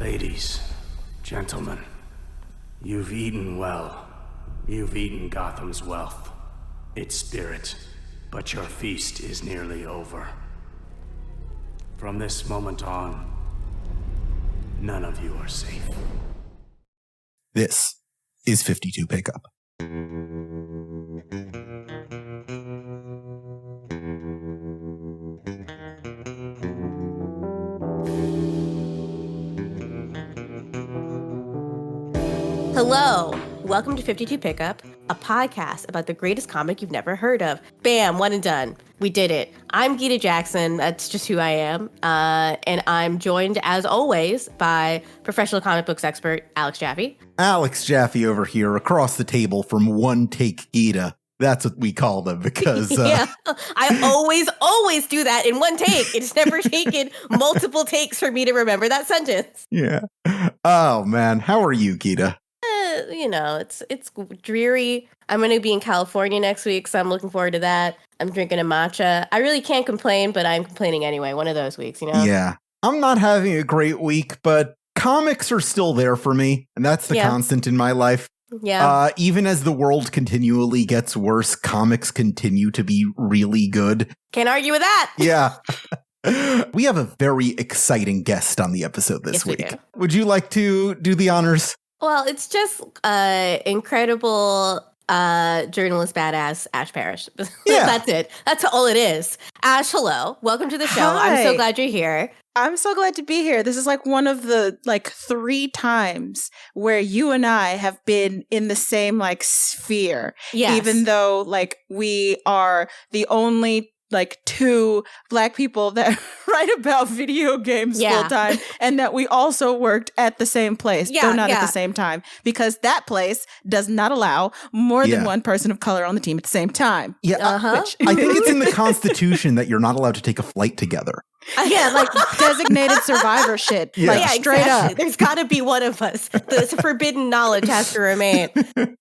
Ladies, gentlemen, you've eaten well. You've eaten Gotham's wealth, its spirit, but your feast is nearly over. From this moment on, none of you are safe. This is 52 Pickup. Hello, welcome to 52 Pickup, a podcast about the greatest comic you've never heard of. Bam, one and done. We did it. I'm Gita Jackson, that's just who I am, and I'm joined, as always, by professional comic books expert Alex Jaffe. Alex Jaffe over here, across the table from One Take Gita. That's what we call them because... Yeah, I always do that in one take. It's never taken multiple takes for me to remember that sentence. Yeah. Oh, man. How are you, Gita? It's dreary. I'm going to be in California next week, so I'm looking forward to that. I'm drinking a matcha. I really can't complain, but I'm complaining anyway. One of those weeks, you know? Yeah. I'm not having a great week, but comics are still there for me, and that's the constant in my life. Yeah. Even as the world continually gets worse, comics continue to be really good. Can't argue with that. Yeah. We have a very exciting guest on the episode this week. Do. Would you like to do the honors? Well, it's just incredible journalist badass Ash Parrish. Yeah. That's it. That's all it is. Ash, hello. Welcome to the show. Hi. I'm so glad you're here. I'm so glad to be here. This is like one of the 3 times where you and I have been in the same sphere. Yes. Even though we are the only 2 Black people that write about video games full time, and that we also worked at the same place, though not at the same time, because that place does not allow more than one person of color on the team at the same time. Yeah, I think it's in the Constitution that you're not allowed to take a flight together. Yeah, designated survivor shit. Straight up. There's got to be one of us. The forbidden knowledge has to remain.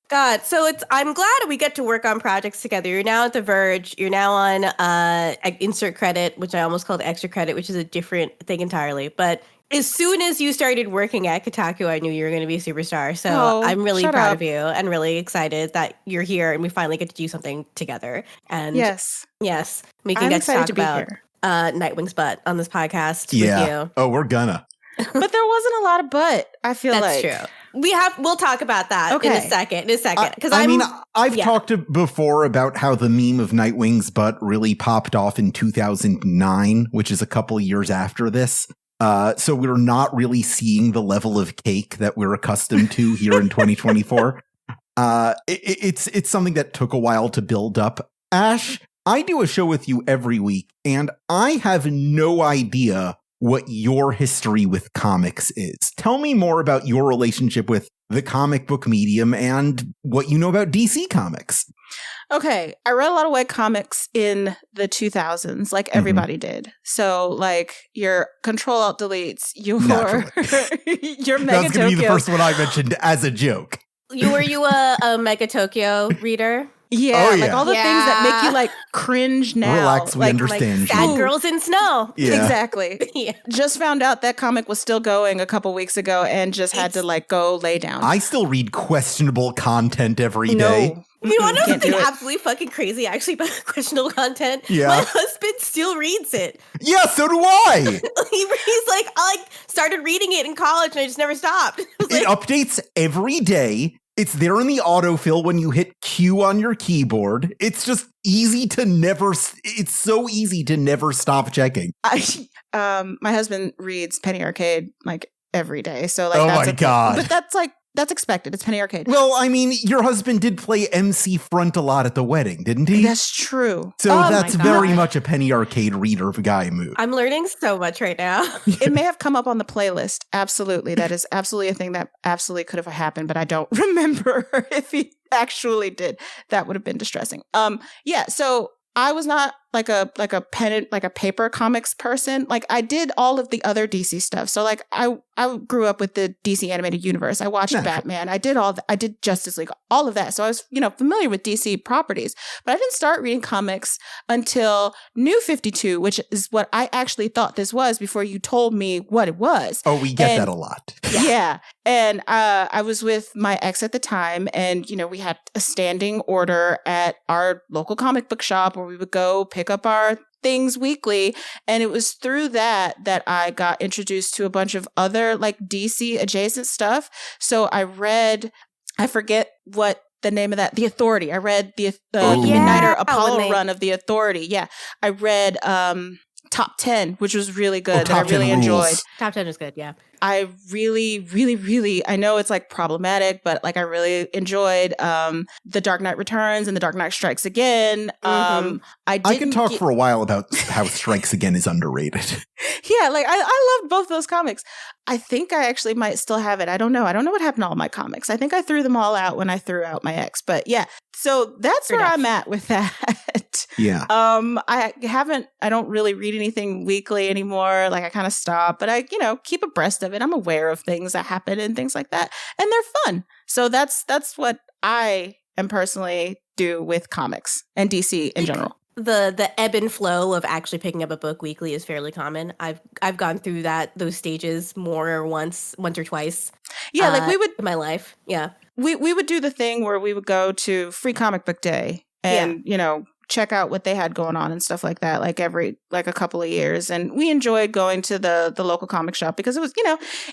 God, so I'm glad we get to work on projects together. You're now at The Verge. You're now on insert credit, which I almost called extra credit, which is a different thing entirely. But as soon as you started working at Kotaku, I knew you were going to be a superstar. So I'm really proud of you and really excited that you're here and we finally get to do something together. And yes, we can get to talk about here. Nightwing's butt on this podcast with you. Oh, we're gonna. But there wasn't a lot of butt, I feel That's true. We'll talk about that in a second. Because I've talked before about how the meme of Nightwing's butt really popped off in 2009, which is a couple years after this. So we're not really seeing the level of cake that we're accustomed to here in 2024. It's something that took a while to build up. Ash, I do a show with you every week, and I have no idea what your history with comics is. Tell me more about your relationship with the comic book medium and what you know about DC Comics. Okay, I read a lot of webcomics in the 2000s, like everybody did. So, your Control-Alt-Deletes, your Mega That's going to be the first one I mentioned as a joke. Were you a Mega Tokyo reader? Yeah, all the things that make you cringe now. Relax, we understand. Sad Girls in Snow. Yeah. Exactly. Just found out that comic was still going a couple weeks ago and just had to go lay down. I still read questionable content every day. You want to know something absolutely fucking crazy actually about questionable content? Yeah. My husband still reads it. Yeah, so do I. He's like, I started reading it in college and I just never stopped. It updates every day. It's there in the autofill when you hit Q on your keyboard. It's just it's so easy to never stop checking. My husband reads Penny Arcade every day. So oh that's my God. But that's expected. It's Penny Arcade. Well, I mean, your husband did play MC Front a lot at the wedding, didn't he? That's true. So that's very much a Penny Arcade reader guy move. I'm learning so much right now. It may have come up on the playlist. Absolutely. That is absolutely a thing that absolutely could have happened, but I don't remember if he actually did. That would have been distressing. So I was not like a pen, like a paper comics person. Like I did all of the other DC stuff. So like I grew up with the DC animated universe. I watched Batman. I did Justice League, all of that. So I was, familiar with DC properties, but I didn't start reading comics until New 52, which is what I actually thought this was before you told me what it was. Oh, we get that a lot. Yeah. And I was with my ex at the time, and, we had a standing order at our local comic book shop where we would go pick up our things weekly. And it was through that I got introduced to a bunch of other like DC adjacent stuff. So I read, I forget what the name of that, The Authority. I read the Midnighter Apollo run of The Authority. Yeah. I read Top 10, which was really good, that I really enjoyed. Top 10 is good, yeah. I really, really, really, I know it's like problematic, but like I really enjoyed The Dark Knight Returns and The Dark Knight Strikes Again. I could talk for a while about how Strikes Again is underrated. Yeah, like I loved both those comics. I think I actually might still have it. I don't know. I don't know what happened to all my comics. I think I threw them all out when I threw out my ex. But yeah, so that's where I'm at with that. Yeah. I don't really read anything weekly anymore. Like I kind of stopped, but I, keep abreast of it. I'm aware of things that happen and things like that. And they're fun. So that's what I am personally do with comics and DC in general. The ebb and flow of actually picking up a book weekly is fairly common. I've gone through those stages once or twice. Yeah, like we would in my life. Yeah. We would do the thing where we would go to Free Comic Book Day and, check out what they had going on and stuff like that, like every a couple of years. And we enjoyed going to the local comic shop because it was,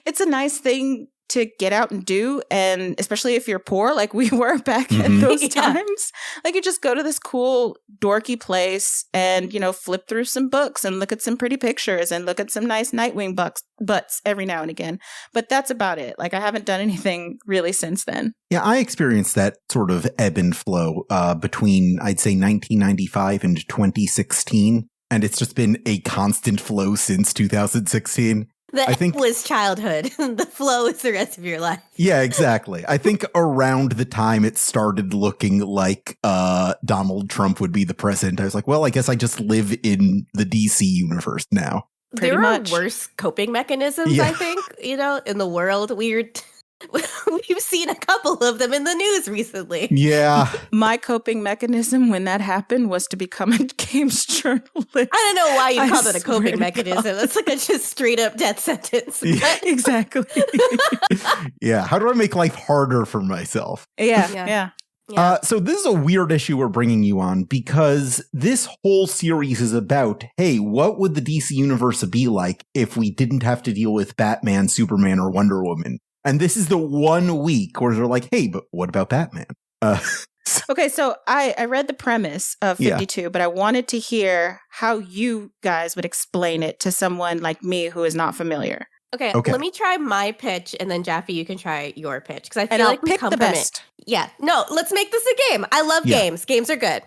it's a nice thing to get out and do. And especially if you're poor, like we were back at those times, like you just go to this cool dorky place and, flip through some books and look at some pretty pictures and look at some nice Nightwing butts every now and again. But that's about it. Like I haven't done anything really since then. Yeah, I experienced that sort of ebb and flow between, I'd say, 1995 and 2016. And it's just been a constant flow since 2016. I think was childhood. The flow is the rest of your life. Yeah, exactly. I think around the time it started looking like Donald Trump would be the president, I was like, well, I guess I just live in the DC universe now. There are worse coping mechanisms, I think, in the world. We've seen a couple of them in the news recently. Yeah. My coping mechanism when that happened was to become a games journalist. I don't know why you call it a coping mechanism. That's like a just straight up death sentence. Yeah, exactly. Yeah. How do I make life harder for myself? Yeah. So this is a weird issue we're bringing you on because this whole series is about, hey, what would the DC universe be like if we didn't have to deal with Batman, Superman, or Wonder Woman? And this is the 1 week where they're like, hey, but what about Batman? Okay, so I read the premise of 52, but I wanted to hear how you guys would explain it to someone like me who is not familiar. Okay, let me try my pitch, and then Jaffe, you can try your pitch because I feel I'll like we pick come the from best. It. Yeah, no, let's make this a game. I love games. Games are good.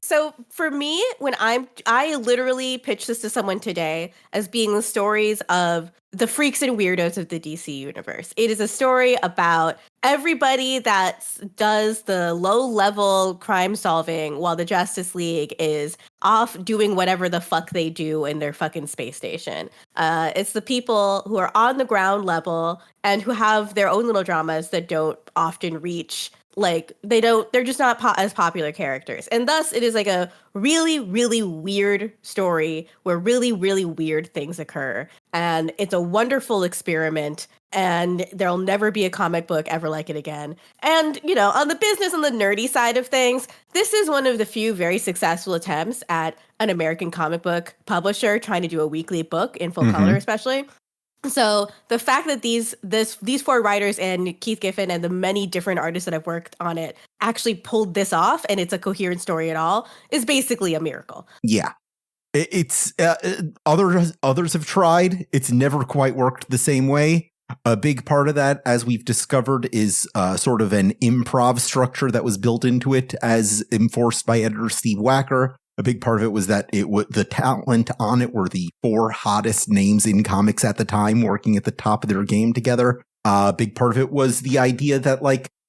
So for me, when I literally pitched this to someone today as being the stories of the freaks and weirdos of the DC universe. It is a story about everybody that does the low-level crime solving while the Justice League is off doing whatever the fuck they do in their fucking space station. It's the people who are on the ground level and who have their own little dramas that don't often reach they're just not as popular characters. And thus it is like a really, really weird story where really, really weird things occur. And it's a wonderful experiment. And there'll never be a comic book ever like it again. And, on the business and the nerdy side of things, this is one of the few very successful attempts at an American comic book publisher trying to do a weekly book in full color, especially. So the fact that these 4 writers and Keith Giffen and the many different artists that have worked on it actually pulled this off and it's a coherent story at all is basically a miracle. Yeah. It's others have tried. It's never quite worked the same way. A big part of that, as we've discovered, is sort of an improv structure that was built into it as enforced by editor Steve Wacker. A big part of it was that the talent on it were the 4 hottest names in comics at the time working at the top of their game together. A big part of it was the idea that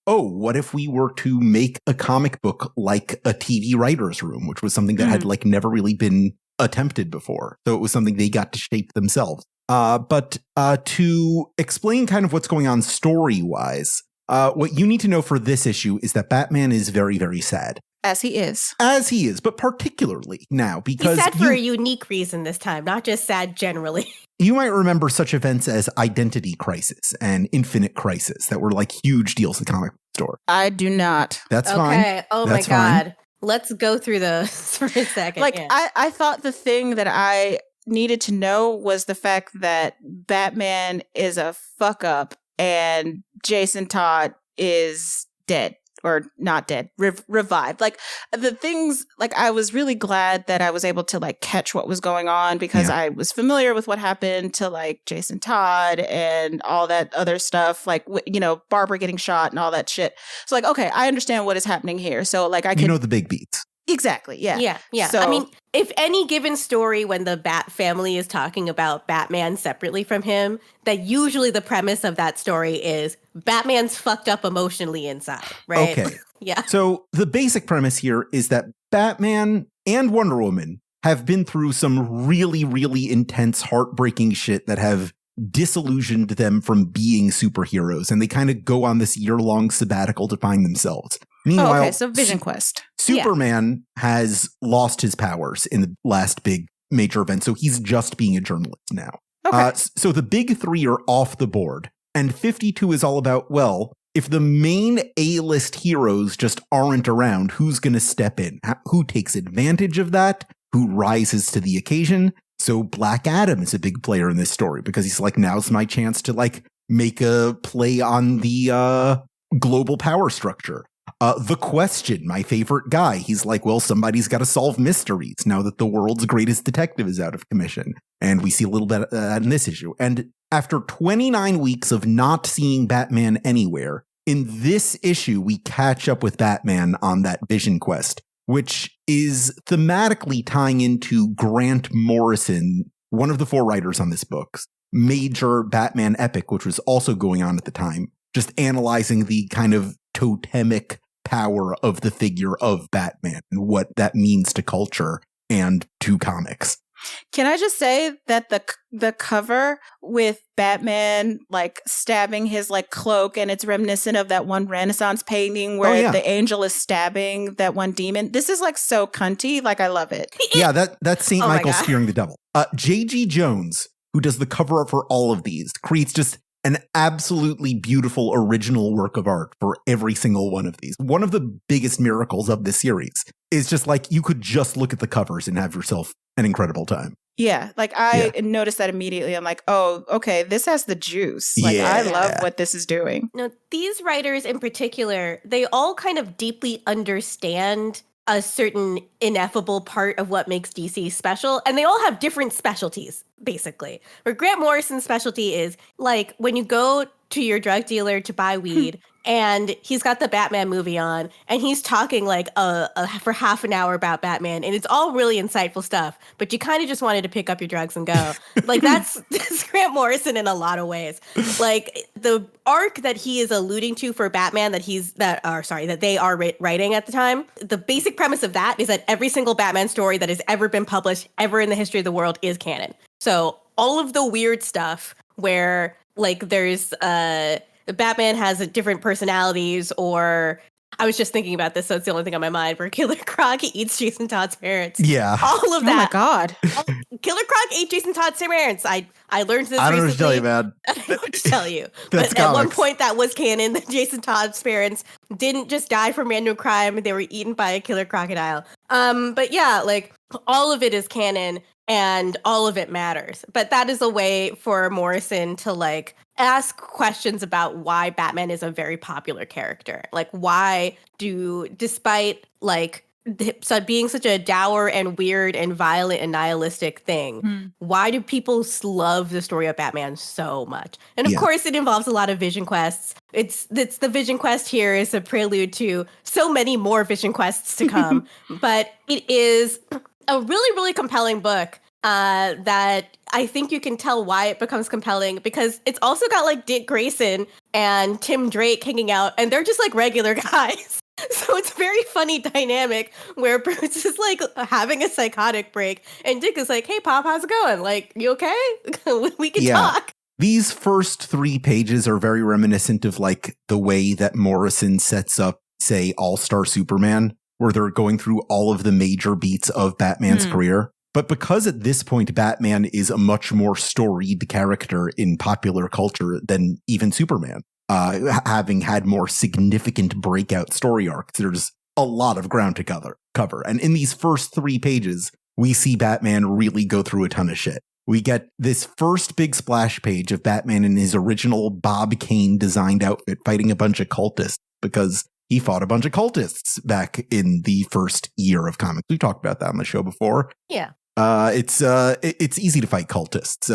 oh, what if we were to make a comic book like a TV writer's room, which was something that had like never really been attempted before. So it was something they got to shape themselves. But to explain kind of what's going on story-wise, what you need to know for this issue is that Batman is very, very sad. As he is, but particularly now because he's sad for a unique reason this time, not just sad generally. You might remember such events as Identity Crisis and Infinite Crisis that were like huge deals in the comic book store. I do not. That's fine. Okay. Oh That's my God. fine. Let's go through those for a second. Like, I thought the thing that I needed to know was the fact that Batman is a fuck up and Jason Todd is dead. Or not dead, revived. Like the things, like I was really glad that I was able to like catch what was going on because I was familiar with what happened to like Jason Todd and all that other stuff, like, you know, Barbara getting shot and all that shit. So like, okay, I understand what is happening here. So like I can, you know, the big beats. Exactly. Yeah. Yeah. So, I mean, if any given story when the Bat family is talking about Batman separately from him, that usually the premise of that story is Batman's fucked up emotionally inside, right? Okay. Yeah. So the basic premise here is that Batman and Wonder Woman have been through some really, really intense, heartbreaking shit that have disillusioned them from being superheroes. And they kind of go on this year-long sabbatical to find themselves. Meanwhile, so Vision Quest. Superman has lost his powers in the last big major event, so he's just being a journalist now. Okay. So the big three are off the board, and 52 is all about, well, if the main A-list heroes just aren't around, who's going to step in? Who takes advantage of that? Who rises to the occasion? So Black Adam is a big player in this story because he's like, now's my chance to like make a play on the global power structure. The Question, my favorite guy. He's like, well, somebody's got to solve mysteries now that the world's greatest detective is out of commission. And we see a little bit in this issue. And after 29 weeks of not seeing Batman anywhere, in this issue, we catch up with Batman on that Vision Quest, which is thematically tying into Grant Morrison, one of the 4 writers on this book's major Batman epic, which was also going on at the time, just analyzing the kind of totemic power of the figure of Batman and what that means to culture and to comics. Can I just say that the cover with Batman like stabbing his like cloak, and it's reminiscent of that one Renaissance painting where the angel is stabbing that one demon. This is like so cunty. Like I love it. Yeah, that's St. Michael spearing the devil. J.G. Jones, who does the cover art for all of these, creates just an absolutely beautiful original work of art for every single one of these. One of the biggest miracles of this series is just like you could just look at the covers and have yourself an incredible time. Yeah, like I noticed that immediately. I'm like, oh, okay, this has the juice. Like I love what this is doing. No, these writers in particular, they all kind of deeply understand a certain ineffable part of what makes DC special, and they all have different specialties, basically. Where Grant Morrison's specialty is, like, when you go to your drug dealer to buy weed, and he's got the Batman movie on, and he's talking, like, for half an hour about Batman, and it's all really insightful stuff, but you kind of just wanted to pick up your drugs and go. Like, that's Grant Morrison in a lot of ways. Like, the arc that he is alluding to for Batman that they are writing at the time, the basic premise of that is that every single Batman story that has ever been published ever in the history of the world is canon. So all of the weird stuff where like there's Batman has different personalities, or I was just thinking about this, so it's the only thing on my mind, where Killer Croc eats Jason Todd's parents. Yeah. All of that. Oh my God. Killer Croc ate Jason Todd's parents. I learned this recently. I don't know what to tell you, man. I don't know what to tell you. That's but at one comics. point that was canon, that Jason Todd's parents didn't just die from random crime, they were eaten by a killer crocodile. But yeah, like all of it is canon and all of it matters. But that is a way for Morrison to like ask questions about why Batman is a very popular character. Like why despite like being such a dour and weird and violent and nihilistic thing, why do people love the story of Batman so much? And of course it involves a lot of vision quests. It's the vision quest here is a prelude to so many more vision quests to come. But it is a really, really compelling book that I think you can tell why it becomes compelling, because it's also got like Dick Grayson and Tim Drake hanging out, and they're just like regular guys. So it's a very funny dynamic where Bruce is like having a psychotic break, and Dick is like, "Hey, Pop, how's it going? Like, you okay? We can talk." These first 3 pages are very reminiscent of like the way that Morrison sets up, say, All-Star Superman, where they're going through all of the major beats of Batman's career. But because at this point, Batman is a much more storied character in popular culture than even Superman, having had more significant breakout story arcs, there's a lot of ground to cover. And in these first 3 pages, we see Batman really go through a ton of shit. We get this first big splash page of Batman in his original Bob Kane designed outfit fighting a bunch of cultists because he fought a bunch of cultists back in the first year of comics. We've talked about that on the show before. Yeah. It's easy to fight cultists.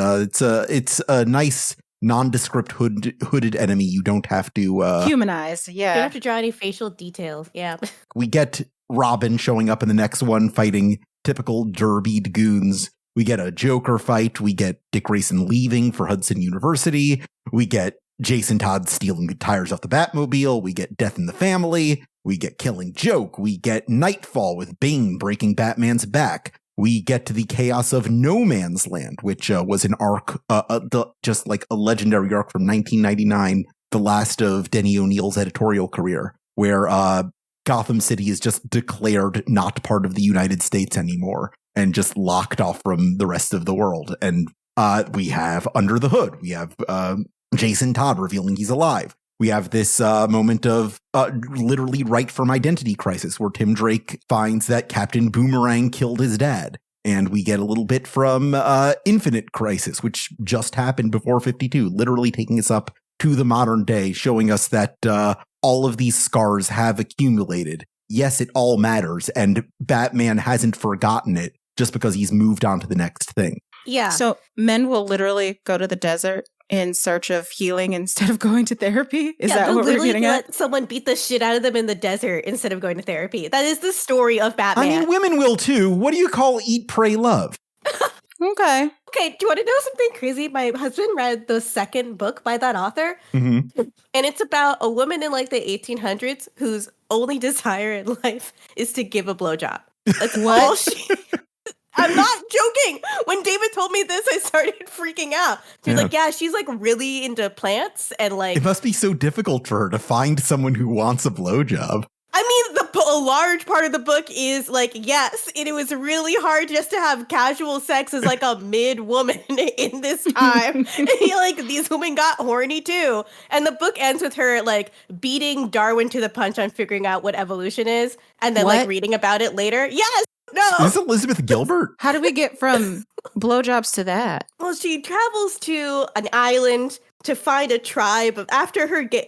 It's a nice nondescript hooded enemy. You don't have to humanize. Yeah. You don't have to draw any facial details. Yeah. We get Robin showing up in the next one fighting typical derbied goons. We get a Joker fight. We get Dick Grayson leaving for Hudson University. We get Jason Todd stealing the tires off the Batmobile. We get Death in the Family. We get Killing Joke. We get Nightfall with Bane breaking Batman's back. We get to the chaos of No Man's Land, which was an arc, just like a legendary arc from 1999, the last of Denny O'Neil's editorial career, where Gotham City is just declared not part of the United States anymore and just locked off from the rest of the world. And we have Under the Hood. We have Jason Todd revealing he's alive. We have this moment of literally right from Identity Crisis, where Tim Drake finds that Captain Boomerang killed his dad. And we get a little bit from Infinite Crisis, which just happened before 52, literally taking us up to the modern day, showing us that all of these scars have accumulated. Yes, it all matters, and Batman hasn't forgotten it just because he's moved on to the next thing. Yeah. So men will literally go to the desert in search of healing instead of going to therapy? Is that what we're getting at? Let someone beat the shit out of them in the desert instead of going to therapy. That is the story of Batman. I mean, women will too. What do you call Eat, Pray, Love? Okay. Okay, do you want to know something crazy? My husband read the second book by that author, and it's about a woman in like the 1800s whose only desire in life is to give a blowjob. That's all she... I'm not joking. When David told me this, I started freaking out. She's like, yeah, she's like really into plants and like... It must be so difficult for her to find someone who wants a blowjob. I mean, a large part of the book is like, yes, it was really hard just to have casual sex as like a mid-woman in this time. Like these women got horny too. And the book ends with her like beating Darwin to the punch on figuring out what evolution is and then like reading about it later. Yes. No. Is this Elizabeth Gilbert? How do we get from blowjobs to that? Well, she travels to an island to find a tribe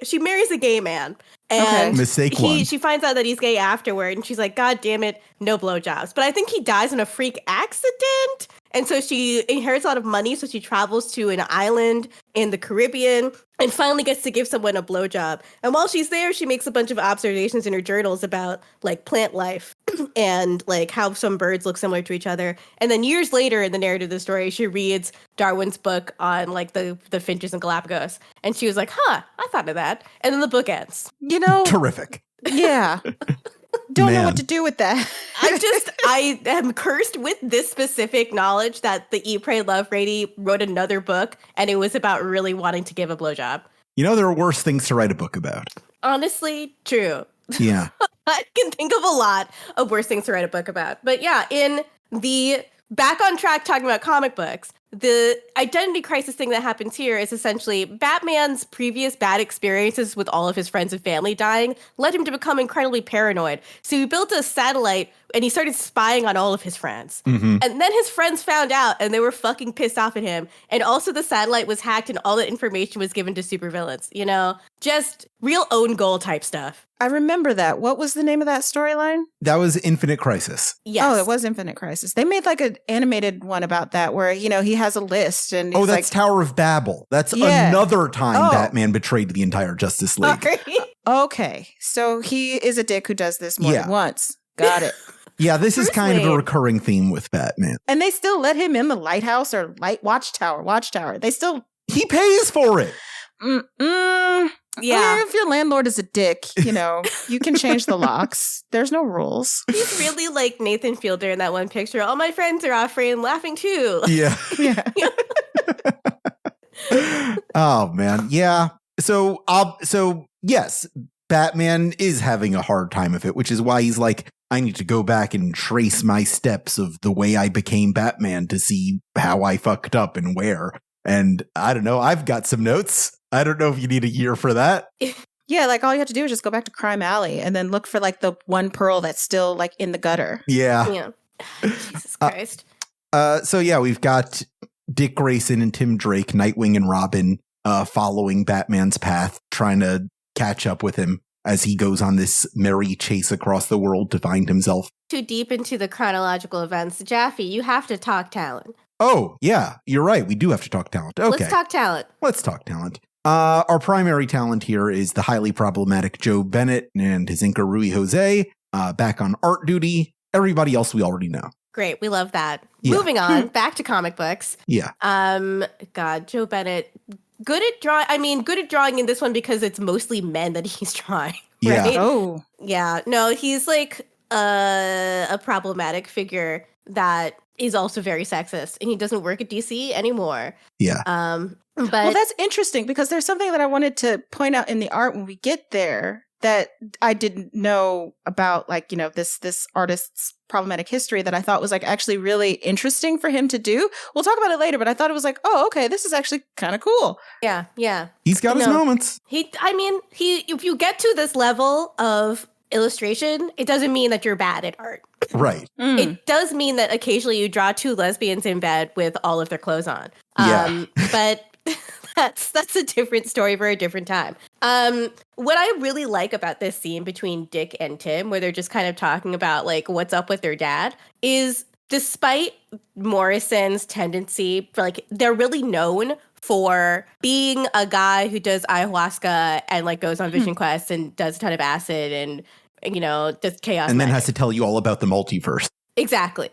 she marries a gay man. And she finds out that he's gay afterward, and she's like, God damn it, no blowjobs. But I think he dies in a freak accident. And so she inherits a lot of money, so she travels to an island in the Caribbean and finally gets to give someone a blowjob. And while she's there, she makes a bunch of observations in her journals about like plant life and like how some birds look similar to each other. And then years later in the narrative of the story, she reads Darwin's book on like the finches and Galapagos. And she was like, I thought of that. And then the book ends. You know, terrific. Yeah. Don't know what to do with that. I am cursed with this specific knowledge that the Eat, Pray, Love lady wrote another book, and it was about really wanting to give a blowjob. You know, there are worse things to write a book about. Honestly, true. Yeah. I can think of a lot of worse things to write a book about. But yeah, in the back on track talking about comic books, the identity crisis thing that happens here is essentially Batman's previous bad experiences with all of his friends and family dying led him to become incredibly paranoid. So he built a satellite and he started spying on all of his friends. Mm-hmm. And then his friends found out and they were fucking pissed off at him. And also the satellite was hacked and all the information was given to supervillains, you know? Just real own goal type stuff. I remember that. What was the name of that storyline? That was Infinite Crisis. Yes. Oh, it was Infinite Crisis. They made like an animated one about that where, you know, he has a list and that's like, Tower of Babel. That's another time Batman betrayed the entire Justice League. Okay. So he is a dick who does this more than once. Got it. Yeah, this is kind of a recurring theme with Batman. And they still let him in the lighthouse or watchtower. They still... He pays for it. Yeah. If your landlord is a dick, you can change the locks. There's no rules. He's really like Nathan Fielder in that one picture. All my friends are offering laughing too. Yeah. Oh man. Yeah. So yes, Batman is having a hard time of it, which is why he's like, I need to go back and trace my steps of the way I became Batman to see how I fucked up and where. And I don't know, I've got some notes. I don't know if you need a year for that. Yeah, like all you have to do is just go back to Crime Alley and then look for like the one pearl that's still like in the gutter. Yeah. Jesus Christ. So yeah, we've got Dick Grayson and Tim Drake, Nightwing and Robin, following Batman's path, trying to catch up with him as he goes on this merry chase across the world to find himself. Too deep into the chronological events. Jaffe, you have to talk talent. Oh, yeah, you're right. We do have to talk talent. Okay. Let's talk talent. Let's talk talent. Our primary talent here is the highly problematic Joe Bennett and his Inca Rui Jose, back on art duty. Everybody else we already know. Great. We love that. Yeah. Moving on, back to comic books. Yeah. God, Joe Bennett, good at drawing. I mean, good at drawing in this one because it's mostly men that he's drawing. Yeah. Right? Oh. Yeah. No, he's like a problematic figure that is also very sexist, and he doesn't work at DC anymore. Yeah. But Well, that's interesting because there's something that I wanted to point out in the art when we get there that I didn't know about, like, this artist's problematic history that I thought was like actually really interesting for him to do. We'll talk about it later, but I thought it was like, oh, okay, this is actually kind of cool. yeah. He's got his moments. If you get to this level of illustration, it doesn't mean that you're bad at art. Right. It does mean that occasionally you draw two lesbians in bed with all of their clothes on. Yeah. But that's a different story for a different time. What I really like about this scene between Dick and Tim, where they're just kind of talking about like what's up with their dad, is despite Morrison's tendency for like, they're really known for being a guy who does ayahuasca and like goes on vision quests and does a ton of acid and does chaos And then magic. has to tell you all about the multiverse. Exactly.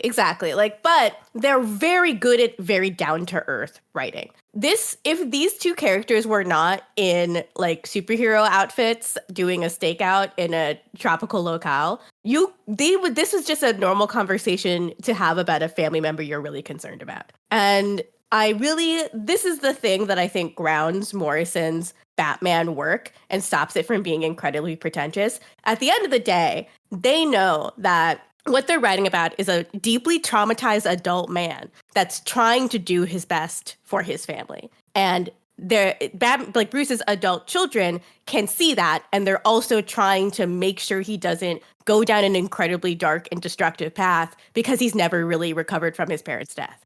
Like, but they're very good at very down to earth writing. If these two characters were not in like superhero outfits doing a stakeout in a tropical locale, this was just a normal conversation to have about a family member you're really concerned about. And this is the thing that I think grounds Morrison's Batman work and stops it from being incredibly pretentious. At the end of the day, they know that what they're writing about is a deeply traumatized adult man that's trying to do his best for his family. And Bruce's adult children can see that, and they're also trying to make sure he doesn't go down an incredibly dark and destructive path because he's never really recovered from his parents' death.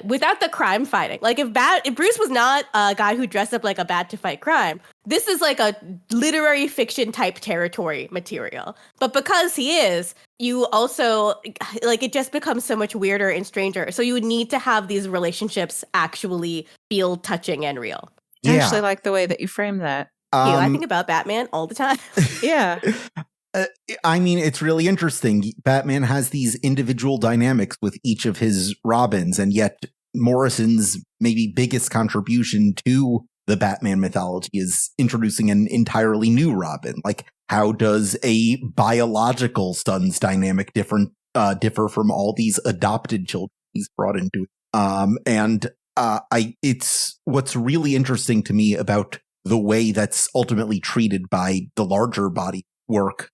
Without the crime fighting, like if Bruce was not a guy who dressed up like a bat to fight crime, this is like a literary fiction type territory material. But because he is, you also like it just becomes so much weirder and stranger. So you would need to have these relationships actually feel touching and real. I actually like the way that you frame that. I think about Batman all the time. Yeah. I mean, it's really interesting. Batman has these individual dynamics with each of his Robins, and yet Morrison's maybe biggest contribution to the Batman mythology is introducing an entirely new Robin. Like, how does a biological son's dynamic differ from all these adopted children he's brought into it? It's what's really interesting to me about the way that's ultimately treated by the larger body work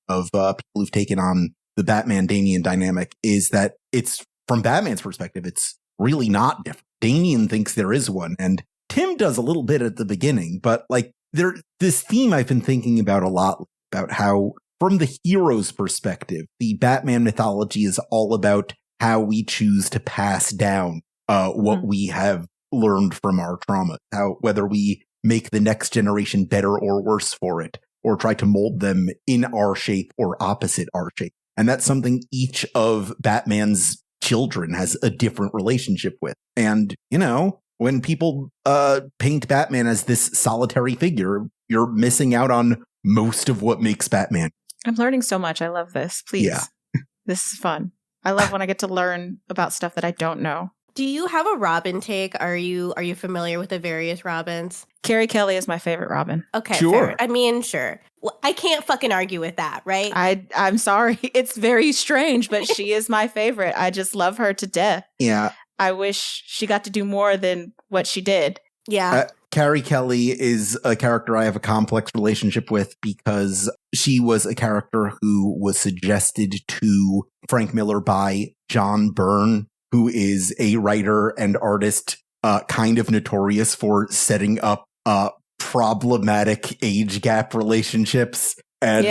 of people who've taken on the Batman-Damian dynamic is that it's, from Batman's perspective, it's really not different. Damian thinks there is one, and Tim does a little bit at the beginning, but like this theme I've been thinking about a lot, about how from the hero's perspective, the Batman mythology is all about how we choose to pass down what we have learned from our trauma, whether we make the next generation better or worse for it, or try to mold them in our shape or opposite our shape. And that's something each of Batman's children has a different relationship with. And, when people paint Batman as this solitary figure, you're missing out on most of what makes Batman. I'm learning so much. I love this. Please. Yeah. This is fun. I love when I get to learn about stuff that I don't know. Do you have a Robin take? Are you familiar with the various Robins? Carrie Kelly is my favorite Robin. Okay, sure. Fair. I mean, sure. Well, I can't fucking argue with that, right? I'm sorry. It's very strange, but she is my favorite. I just love her to death. Yeah. I wish she got to do more than what she did. Yeah. Carrie Kelly is a character I have a complex relationship with because she was a character who was suggested to Frank Miller by John Byrne, who is a writer and artist kind of notorious for setting up problematic age gap relationships. And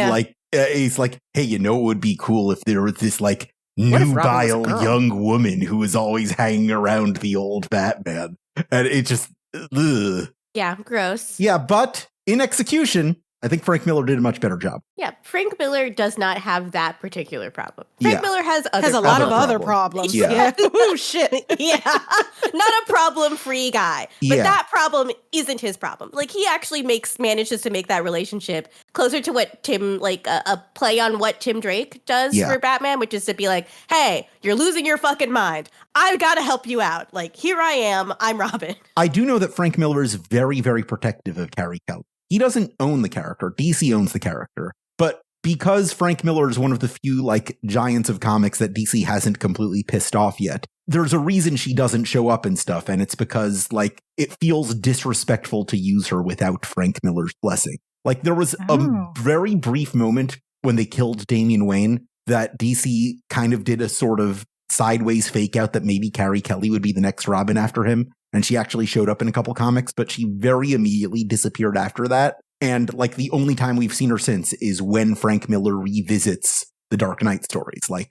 he's like, hey, you know, it would be cool if there was this like nubile young woman who was always hanging around the old Batman. And it just, ugh. Yeah, gross. Yeah, but in execution, I think Frank Miller did a much better job. Yeah, Frank Miller does not have that particular problem. Frank Miller has a lot of other problems. Yeah. Oh, shit. Yeah. Not a problem-free guy. But that problem isn't his problem. Like, he actually manages to make that relationship closer to what Tim, like, a play on what Tim Drake does for Batman, which is to be like, hey, you're losing your fucking mind. I've got to help you out. Like, here I am. I'm Robin. I do know that Frank Miller is very, very protective of Carrie Kelly. He doesn't own the character. DC owns the character. But because Frank Miller is one of the few, like, giants of comics that DC hasn't completely pissed off yet, there's a reason she doesn't show up and stuff, and it's because, like, it feels disrespectful to use her without Frank Miller's blessing. Like, there was a very brief moment when they killed Damian Wayne that DC kind of did a sort of sideways fake out that maybe Carrie Kelly would be the next Robin after him. And she actually showed up in a couple comics, but she very immediately disappeared after that. And like the only time we've seen her since is when Frank Miller revisits the Dark Knight stories, like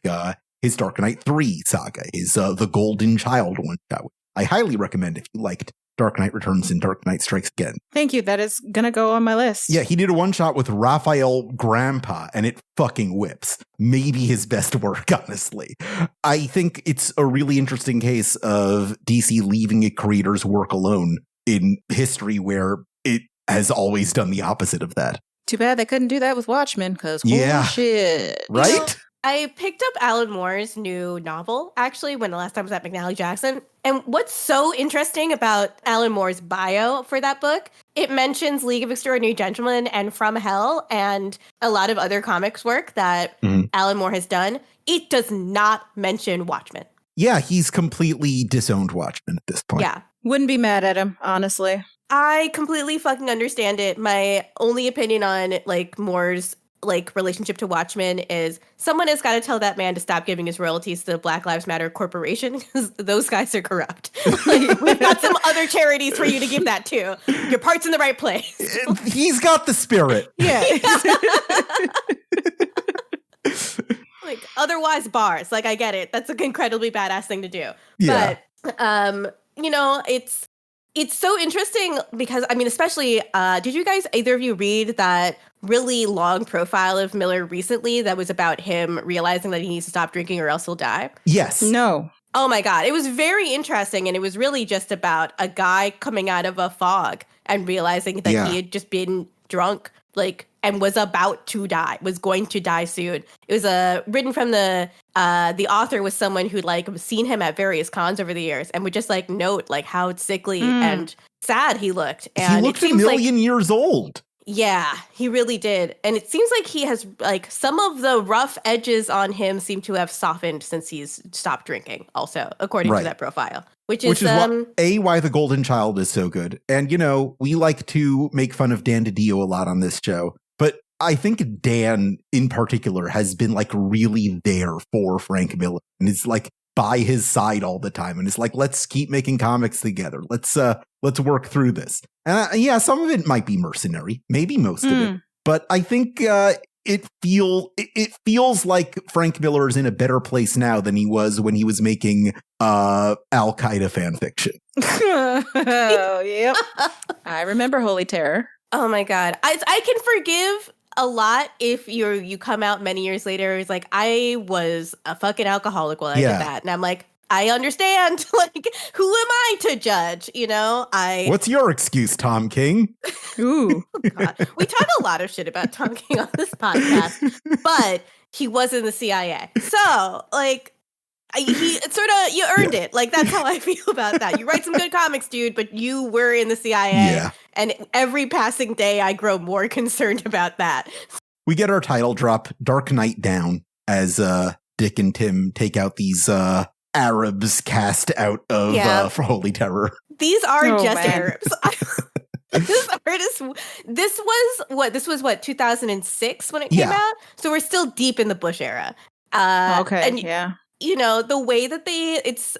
his Dark Knight 3 saga, his The Golden Child one shot. I highly recommend if you liked Dark Knight Returns and Dark Knight Strikes Again. Thank you. That is going to go on my list. Yeah, he did a one shot with Raphael Grandpa, and it fucking whips. Maybe his best work, honestly. I think it's a really interesting case of DC leaving a creator's work alone in history where it has always done the opposite of that. Too bad they couldn't do that with Watchmen, because shit. Right? You know, I picked up Alan Moore's new novel, actually, when the last time I was at McNally Jackson. And what's so interesting about Alan Moore's bio for that book, it mentions League of Extraordinary Gentlemen and From Hell and a lot of other comics work that Alan Moore has done. It does not mention Watchmen. Yeah, he's completely disowned Watchmen at this point. Yeah. Wouldn't be mad at him, honestly. I completely fucking understand it. My only opinion on, like, Moore's like relationship to Watchmen is someone has got to tell that man to stop giving his royalties to the Black Lives Matter Corporation, because those guys are corrupt. Like, we've got some other charities for you to give that to. Your part's in the right place. He's got the spirit. Yeah. Like, otherwise bars. Like, I get it. That's an incredibly badass thing to do. Yeah. But you know, it's so interesting because, I mean, especially, did you guys, either of you, read that really long profile of Miller recently that was about him realizing that he needs to stop drinking or else he'll die? Yes. No. Oh my God. It was very interesting. And it was really just about a guy coming out of a fog and realizing that he had just been drunk, like, and was about to die, was going to die soon. It was written from the author was someone who'd like seen him at various cons over the years and would just like note like how sickly and sad he looked. And he looked a million years old. Yeah, he really did. And it seems like he has, like, some of the rough edges on him seem to have softened since he's stopped drinking also, according to that profile. Which is why The Golden Child is so good. And, you know, we like to make fun of Dan DiDio a lot on this show, but I think Dan in particular has been like really there for Frank Miller and is like by his side all the time. And it's like, let's keep making comics together. Let's work through this. And yeah, some of it might be mercenary, maybe most of it. But I think it feels like Frank Miller is in a better place now than he was when he was making Al-Qaeda fan fiction. Oh, yep. I remember Holy Terror. Oh my God. I can forgive a lot if you come out many years later. It's like, I was a fucking alcoholic while I did that. And I'm like, I understand. Like, who am I to judge? You know, What's your excuse, Tom King? Ooh. Oh God. We talk a lot of shit about Tom King on this podcast, but he was in the CIA. So, like, He sort of, you earned it. Like, that's how I feel about that. You write some good comics, dude, but you were in the CIA. Yeah. And every passing day, I grow more concerned about that. We get our title drop, Dark Knight Down, as Dick and Tim take out these Arabs cast out of for Holy Terror. These are Arabs. This was what, 2006 when it came out? So we're still deep in the Bush era. You know, the way that it's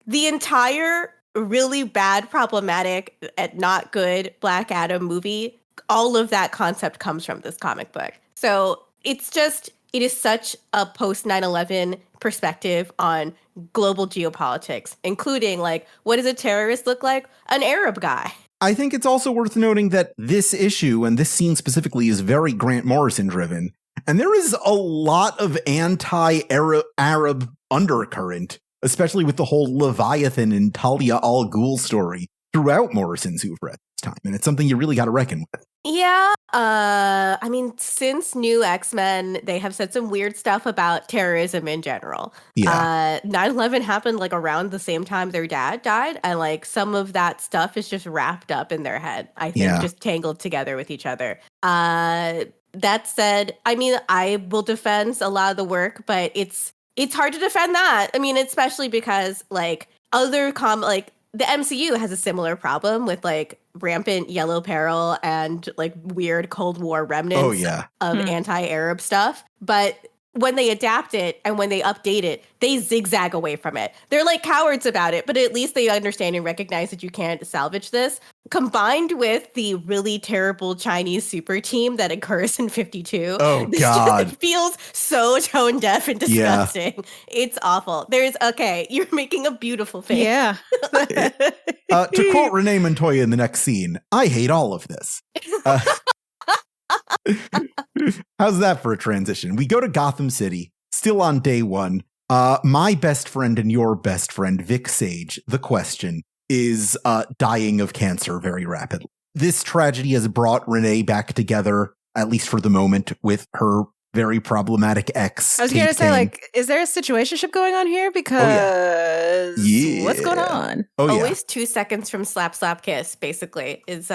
the entire really bad, problematic, and not good Black Adam movie, all of that concept comes from this comic book. So it is such a post 9/11 perspective on global geopolitics, including like, what does a terrorist look like? An Arab guy. I think it's also worth noting that this issue and this scene specifically is very Grant Morrison driven. And there is a lot of anti-Arab undercurrent, especially with the whole Leviathan and Talia al Ghul story throughout Morrison's oeuvre at this time. And it's something you really got to reckon with. Yeah. I mean, since New X-Men, they have said some weird stuff about terrorism in general. Yeah. 9/11 happened like around the same time their dad died. And like some of that stuff is just wrapped up in their head, I think, just tangled together with each other. That said, I mean, I will defend a lot of the work, but it's hard to defend that. I mean, especially because like the MCU has a similar problem with like rampant yellow peril and like weird Cold War remnants of anti-Arab stuff. But when they adapt it and when they update it, they zigzag away from it. They're like cowards about it, but at least they understand and recognize that you can't salvage this. Combined with the really terrible Chinese super team that occurs in 52. Oh, God. Just feels so tone deaf and disgusting. Yeah. It's awful. You're making a beautiful face. Yeah. To quote Renee Montoya in the next scene, I hate all of this. How's that for a transition? We go to Gotham City, still on day one. My best friend and your best friend, Vic Sage, the Question, is dying of cancer very rapidly. This tragedy has brought Renee back together, at least for the moment, with her very problematic ex. I was going to say, like, is there a situationship going on here? Because what's going on? Always 2 seconds from slap, slap, kiss, basically, is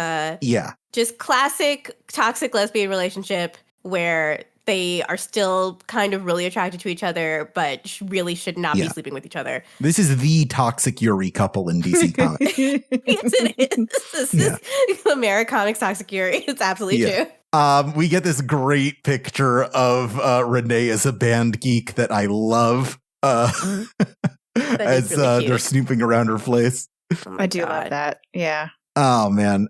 just classic toxic lesbian relationship where they are still kind of really attracted to each other, but really should not be sleeping with each other. This is the toxic Yuri couple in DC Comics. Yes, it is. This is Americomics toxic Yuri. It's absolutely true. We get this great picture of Renee as a band geek that I love as really they're snooping around her place. Oh I do love that. Yeah. Oh, man.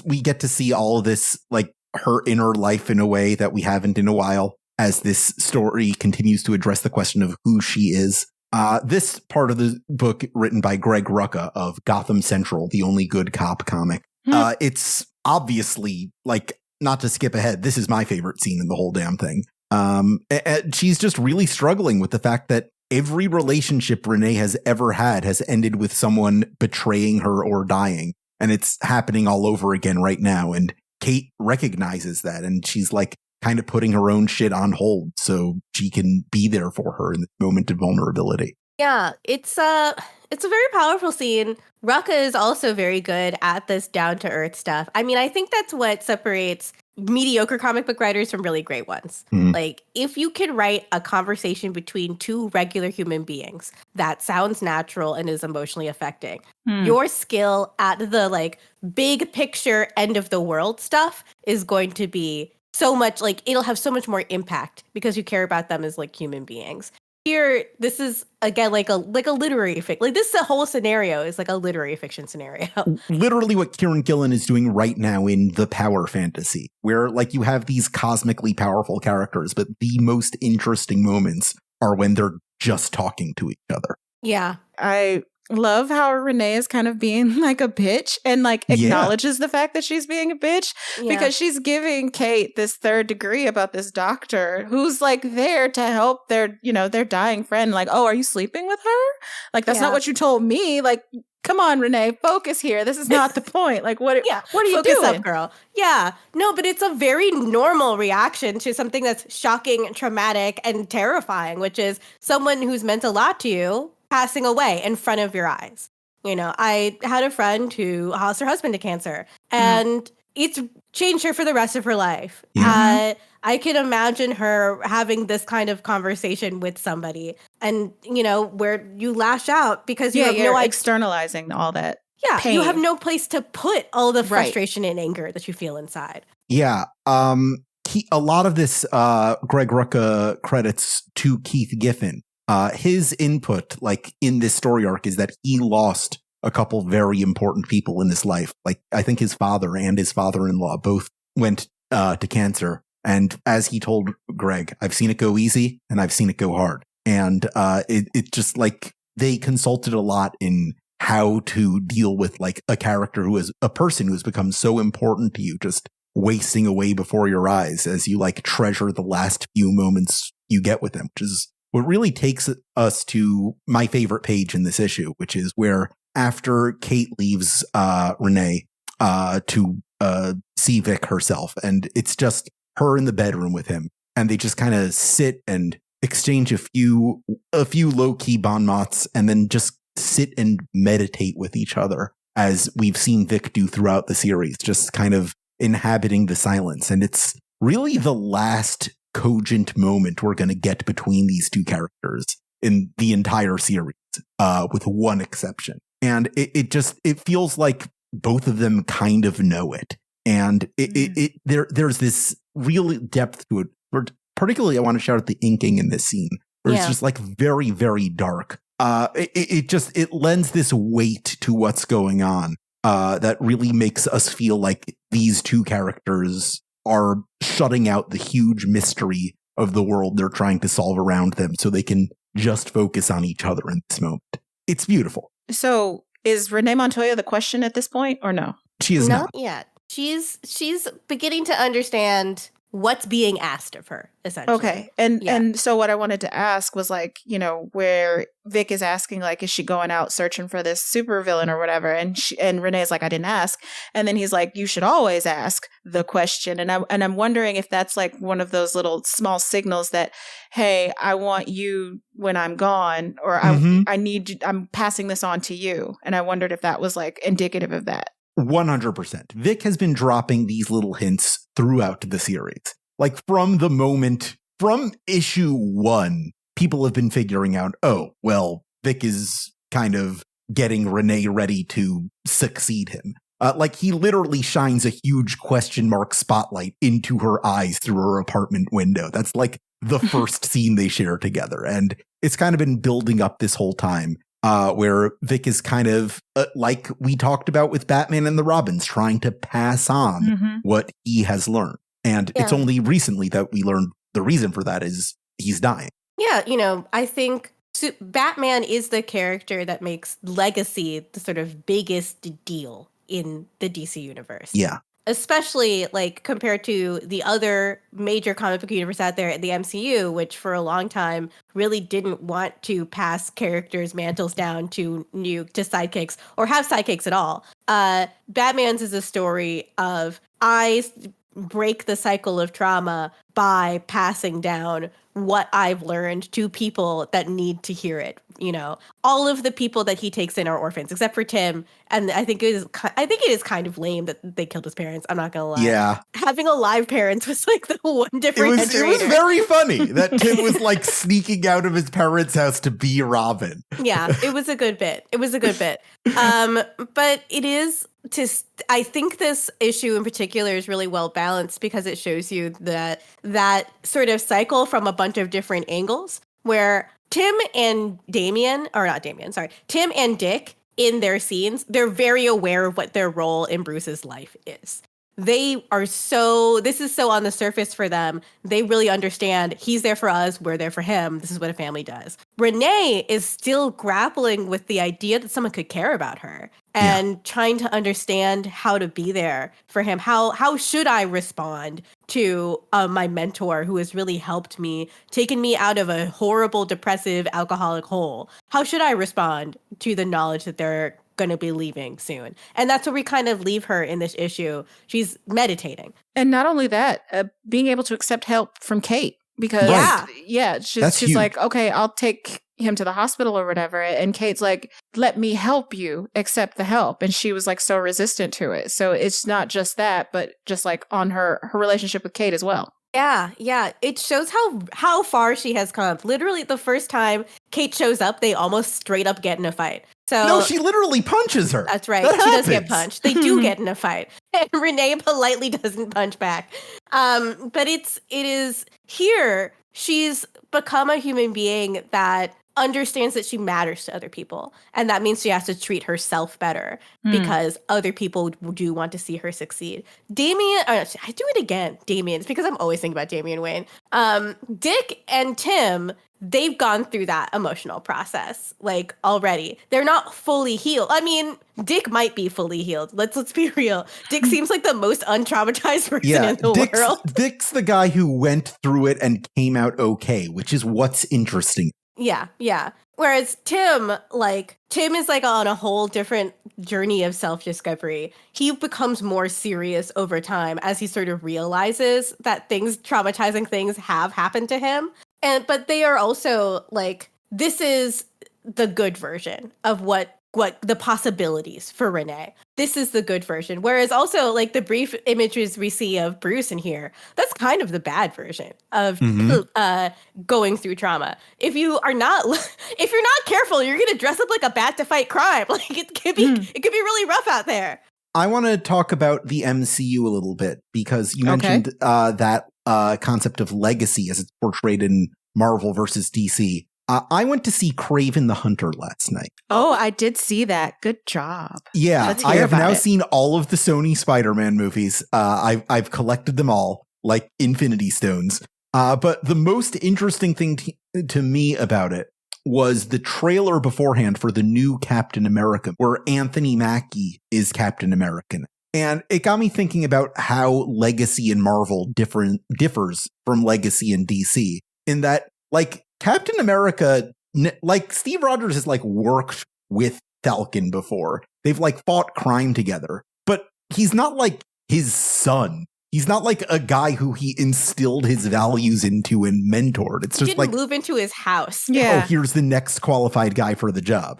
We get to see all of this, like, her inner life in a way that we haven't in a while as this story continues to address the question of who she is. This part of the book written by Greg Rucka of Gotham Central, the only good cop comic. It's obviously, like, not to skip ahead, this is my favorite scene in the whole damn thing. She's just really struggling with the fact that every relationship Renee has ever had has ended with someone betraying her or dying. And it's happening all over again right now. And Kate recognizes that, and she's like kind of putting her own shit on hold so she can be there for her in this moment of vulnerability. Yeah, it's a very powerful scene. Rucka is also very good at this down-to-earth stuff. I mean, I think that's what separates mediocre comic book writers from really great ones. Like, if you can write a conversation between two regular human beings that sounds natural and is emotionally affecting, your skill at the like big picture end of the world stuff is going to be so much, like, it'll have so much more impact because you care about them as like human beings. Here, this is again like a literary fiction. Like, this whole scenario is like a literary fiction scenario. Literally what Kieran Gillen is doing right now in the power fantasy, where like you have these cosmically powerful characters, but the most interesting moments are when they're just talking to each other. Yeah. I love how Renee is kind of being like a bitch and like acknowledges the fact that she's being a bitch because she's giving Kate this third degree about this doctor who's like there to help their dying friend. Like, oh, are you sleeping with her? Like, that's not what you told me. Like, come on, Renee, focus here. This is not the point. Like, what are you focus doing? Up, girl. Yeah. No, but it's a very normal reaction to something that's shocking, traumatic, and terrifying, which is someone who's meant a lot to you passing away in front of your eyes. You know, I had a friend who lost her husband to cancer, and it's changed her for the rest of her life. I can imagine her having this kind of conversation with somebody, and you know, where you lash out because you have no idea, externalizing all that. Yeah, pain. You have no place to put all the frustration and anger that you feel inside. Yeah, a lot of this Greg Rucka credits to Keith Giffen. His input, like in this story arc, is that he lost a couple very important people in his life. Like I think his father and his father-in-law both went to cancer. And as he told Greg, I've seen it go easy and I've seen it go hard. And it just like they consulted a lot in how to deal with like a character who is a person who has become so important to you, just wasting away before your eyes as you like treasure the last few moments you get with him, which is what really takes us to my favorite page in this issue, which is where after Kate leaves Renee to see Vic herself, and it's just her in the bedroom with him, and they just kind of sit and exchange a few low-key bon mots, and then just sit and meditate with each other, as we've seen Vic do throughout the series, just kind of inhabiting the silence. And it's really the last cogent moment we're going to get between these two characters in the entire series, with one exception. And it feels like both of them kind of know it. And there's this real depth to it. Particularly, I want to shout out the inking in this scene, where it's just like very, very dark. It lends this weight to what's going on that really makes us feel like these two characters are shutting out the huge mystery of the world they're trying to solve around them so they can just focus on each other in this moment. It's beautiful. So is Renee Montoya the question at this point or no? She is not. Yet. She's beginning to understand what's being asked of her, essentially. Okay. And so what I wanted to ask was like, you know, where Vic is asking, like, is she going out searching for this supervillain or whatever? And Renee's like, I didn't ask. And then he's like, you should always ask the question. And I'm wondering if that's like one of those little small signals that, hey, I want you when I'm gone, or I need you, I'm passing this on to you. And I wondered if that was like indicative of that. 100%. Vic has been dropping these little hints throughout the series. Like from issue 1, people have been figuring out, oh, well, Vic is kind of getting Renee ready to succeed him. Like he literally shines a huge question mark spotlight into her eyes through her apartment window. That's like the first scene they share together. And it's kind of been building up this whole time. Where Vic is kind of like we talked about with Batman and the Robins, trying to pass on what he has learned. And it's only recently that we learned the reason for that is he's dying. Yeah, you know, I think Batman is the character that makes legacy the sort of biggest deal in the DC universe. Yeah. Especially like compared to the other major comic book universe out there, the MCU, which for a long time really didn't want to pass characters' mantles down to sidekicks or have sidekicks at all. Batman's is a story of I break the cycle of trauma by passing down what I've learned to people that need to hear it. You know, all of the people that he takes in are orphans, except for Tim. And I think it is kind of lame that they killed his parents. I'm not gonna lie. Yeah, having alive parents was like the one difference. It was very funny that Tim was like sneaking out of his parents' house to be Robin. Yeah, it was a good bit. But it is. I think this issue in particular is really well balanced because it shows you that sort of cycle from a bunch of different angles where Tim and Tim and Dick in their scenes, they're very aware of what their role in Bruce's life is. This is so on the surface for them. They really understand he's there for us, we're there for him. This is what a family does. Renee is still grappling with the idea that someone could care about her and trying to understand how to be there for him. How should I respond to my mentor who has really helped me, taken me out of a horrible, depressive, alcoholic hole? How should I respond to the knowledge that they're going to be leaving soon. And that's where we kind of leave her in this issue. She's meditating. And not only that, being able to accept help from Kate. Because, she's like, okay, I'll take him to the hospital or whatever. And Kate's like, let me help you accept the help. And she was like so resistant to it. So it's not just that, but just like on her relationship with Kate as well. Yeah. It shows how far she has come. Literally, the first time Kate shows up, they almost straight up get in a fight. So no, she literally punches her. That's right. She does get punched. They do get in a fight. And Renee politely doesn't punch back. But it is here. She's become a human being that understands that she matters to other people. And that means she has to treat herself better because other people do want to see her succeed. Damian, I do it again. Damian. It's because I'm always thinking about Damian Wayne. Dick and Tim, they've gone through that emotional process, like, already. They're not fully healed. I mean, Dick might be fully healed. Let's be real. Dick seems like the most untraumatized person in the world. Dick's the guy who went through it and came out okay, which is what's interesting. Yeah. Whereas Tim is like on a whole different journey of self-discovery. He becomes more serious over time as he sort of realizes that traumatizing things have happened to him. But they are also like, this is the good version of what the possibilities for Renee. This is the good version. Whereas also, like, the brief images we see of Bruce in here, that's kind of the bad version of going through trauma. If you're not careful, you're going to dress up like a bat to fight crime. Like, it could be really rough out there. I want to talk about the MCU a little bit because you mentioned that concept of legacy as it's portrayed in Marvel versus DC. I went to see Kraven the Hunter last night. Oh, I did see that. Good job. Yeah, I have now seen all of the Sony Spider-Man movies. I've collected them all, like Infinity Stones. But the most interesting thing to me about it was the trailer beforehand for the new Captain America, where Anthony Mackie is Captain American. And it got me thinking about how legacy in Marvel differs from legacy in DC, in that, like, Captain America, like, Steve Rogers has, like, worked with Falcon before. They've, like, fought crime together. But he's not, like, his son. He's not, like, a guy who he instilled his values into and mentored. It's just, like, move into his house. Yeah. Oh, here's the next qualified guy for the job.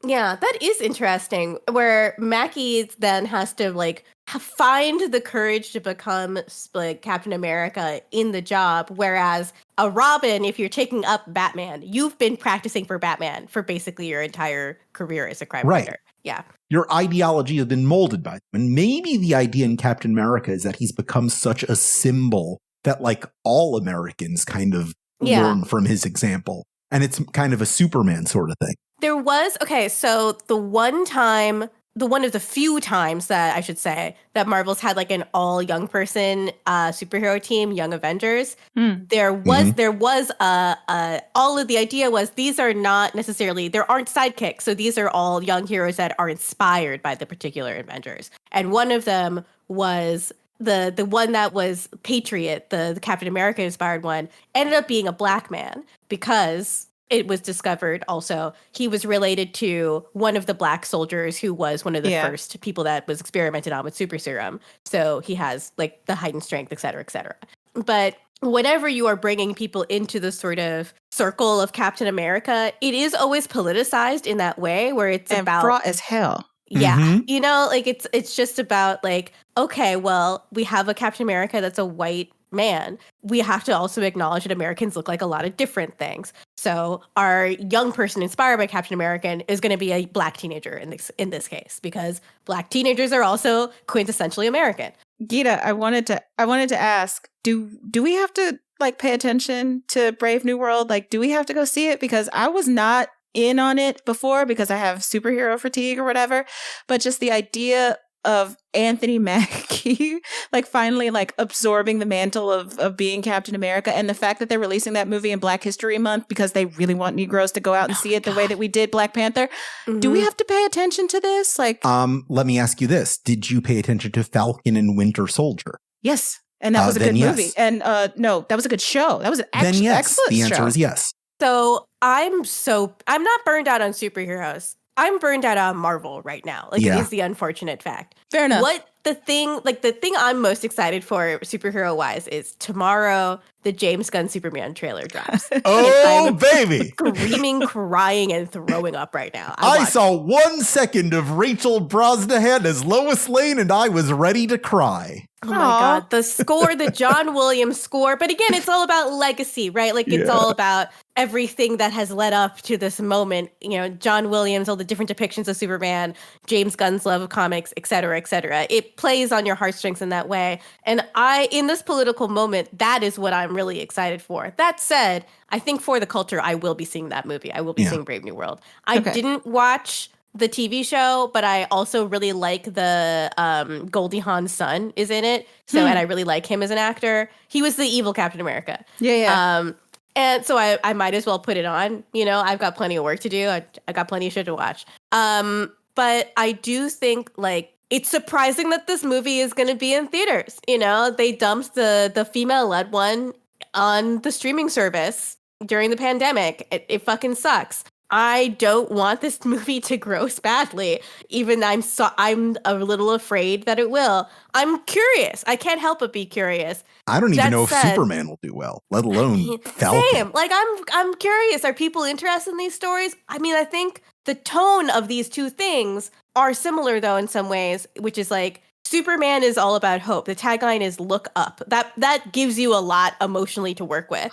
Yeah, that is interesting, where Mackie then has to, like, find the courage to become, like, Captain America in the job, whereas a Robin, if you're taking up Batman, you've been practicing for Batman for basically your entire career as a crime writer. Yeah. Your ideology has been molded by them. And maybe the idea in Captain America is that he's become such a symbol that, like, all Americans kind of learn from his example. And it's kind of a Superman sort of thing. There was, so the one of the few times that I should say that Marvel's had, like, an all young person superhero team, Young Avengers, there was all of the idea was these are not necessarily, there aren't sidekicks. So these are all young heroes that are inspired by the particular Avengers. And one of them was the one that was Patriot, the Captain America inspired one, ended up being a black man because it was discovered also he was related to one of the black soldiers who was one of the first people that was experimented on with super serum. So he has, like, the heightened strength, et cetera, et cetera. But whenever you are bringing people into the sort of circle of Captain America, it is always politicized in that way where it's about fraught as hell. Yeah. You know, like, it's just about, like, okay, well, we have a Captain America that's a white man. We have to also acknowledge that Americans look like a lot of different things. So our young person inspired by Captain American is going to be a black teenager in this case, because black teenagers are also quintessentially American. Gita, I wanted to ask, do we have to, like, pay attention to Brave New World? Like, do we have to go see it? Because I was not in on it before because I have superhero fatigue or whatever, but just the idea of Anthony Mackie, like, finally, like, absorbing the mantle of being Captain America, and the fact that they're releasing that movie in Black History Month because they really want Negroes to go out and see it the way that we did Black Panther. Do we have to pay attention to this? Like, let me ask you this. Did you pay attention to Falcon and Winter Soldier? Yes. And that was a good movie. And no, that was a good show. That was an excellent show. The answer is yes. So I'm not burned out on superheroes. I'm burned out on Marvel right now. Like, it is the unfortunate fact. Fair enough. The thing I'm most excited for superhero wise is tomorrow the James Gunn Superman trailer drops. Oh, baby. Screaming, crying, and throwing up right now. I saw 1 second of Rachel Brosnahan as Lois Lane and I was ready to cry. Oh my God. The score, the John Williams score. But again, it's all about legacy, right? Like, it's all about everything that has led up to this moment. You know, John Williams, all the different depictions of Superman, James Gunn's love of comics, et cetera, et cetera. It plays on your heartstrings in that way. And in this political moment, that is what I'm really excited for. That said, I think for the culture, I will be seeing that movie. I will be seeing Brave New World. I didn't watch the TV show, but I also really like the Goldie Hawn's son is in it. So, and I really like him as an actor. He was the evil Captain America. Yeah. And so I might as well put it on. You know, I've got plenty of work to do. I got plenty of shit to watch. But I do think, like, it's surprising that this movie is going to be in theaters. You know, they dumped the female-led one on the streaming service during the pandemic. It fucking sucks. I don't want this movie to gross badly. Even I'm a little afraid that it will. I'm curious. I can't help but be curious. I don't even know if Superman will do well, let alone Falcon. Same. Like, I'm curious. Are people interested in these stories? I mean, I think the tone of these two things are similar, though, in some ways, which is like, Superman is all about hope. The tagline is look up. That gives you a lot emotionally to work with.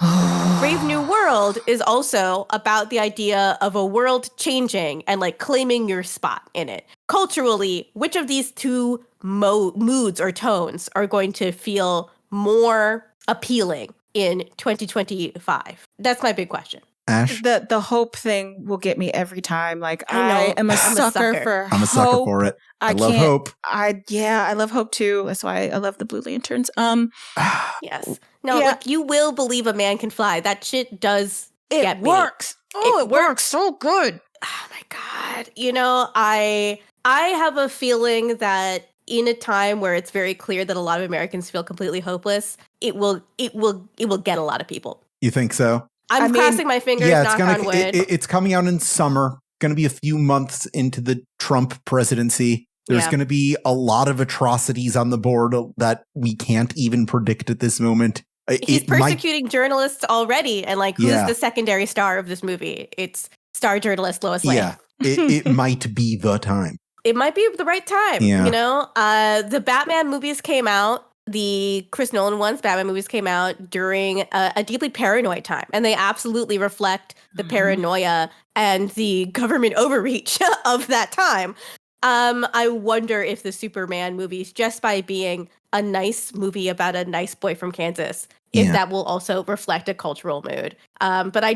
Brave New World is also about the idea of a world changing and, like, claiming your spot in it. Culturally, which of these two moods or tones are going to feel more appealing in 2025? That's my big question. Ash? The hope thing will get me every time. Like, I am a sucker for hope. I'm a sucker for it. I love hope. I love hope too. That's why I love the Blue Lanterns. Yes. No, like, you will believe a man can fly. That shit does get me. It works. Oh, it works so good. Oh my God. You know, I have a feeling that in a time where it's very clear that a lot of Americans feel completely hopeless, it will get a lot of people. You think so? I'm crossing my fingers, knock on wood. It's coming out in summer. Going to be a few months into the Trump presidency. There's going to be a lot of atrocities on the board that we can't even predict at this moment. He's persecuting journalists already. And, like, who's the secondary star of this movie? It's star journalist Lois Lane. Yeah, it might be the time. It might be the right time. Yeah. You know, the Batman movies came out. The Chris Nolan ones, Batman movies, came out during a deeply paranoid time. And they absolutely reflect the paranoia and the government overreach of that time. I wonder if the Superman movies, just by being a nice movie about a nice boy from Kansas, if that will also reflect a cultural mood. But I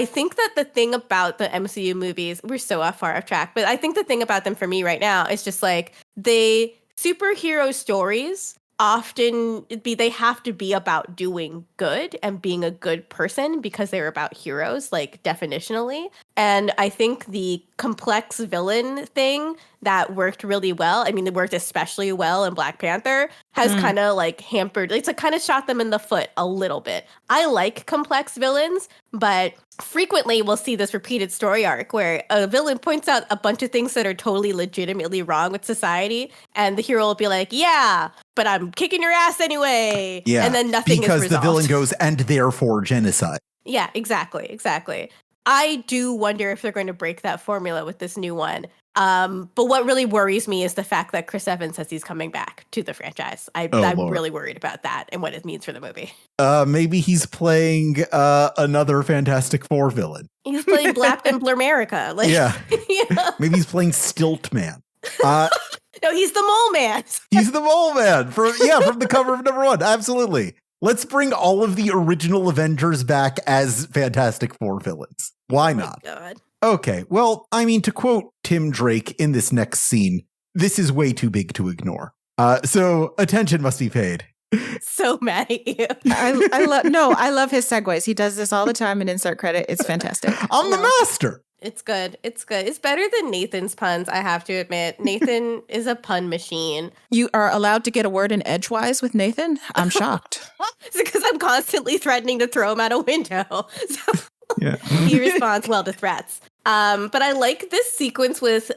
think that the thing about the MCU movies, we're so far off track, but I think the thing about them for me right now is just, like, superhero stories often they have to be about doing good and being a good person because they're about heroes, like, definitionally. And I think the complex villain thing that worked really well, I mean, it worked especially well in Black Panther, has kind of, like, hampered, it's like kind of shot them in the foot a little bit. I like complex villains, but frequently we'll see this repeated story arc where a villain points out a bunch of things that are totally legitimately wrong with society, and the hero will be like, yeah, but I'm kicking your ass anyway. Yeah, and then nothing is resolved. Because the villain goes, and therefore genocide. Yeah, exactly. I do wonder if they're going to break that formula with this new one. But what really worries me is the fact that Chris Evans says he's coming back to the franchise. I'm really worried about that and what it means for the movie. Maybe he's playing another Fantastic Four villain. He's playing Black and Blurmerica. Like, yeah. Maybe he's playing Stiltman. No, he's the Mole Man. He's the Mole Man from the cover of #1. Absolutely. Let's bring all of the original Avengers back as Fantastic Four villains. Why not? Oh my God. Okay, well, I mean, to quote Tim Drake in this next scene, this is way too big to ignore. So attention must be paid. So mad at you. I love his segues. He does this all the time in insert credit. It's fantastic. I'm the master. It's good. It's better than Nathan's puns, I have to admit. Nathan is a pun machine. You are allowed to get a word in edgewise with Nathan? I'm shocked. It's because I'm constantly threatening to throw him out a window. So he responds well to threats. But I like this sequence with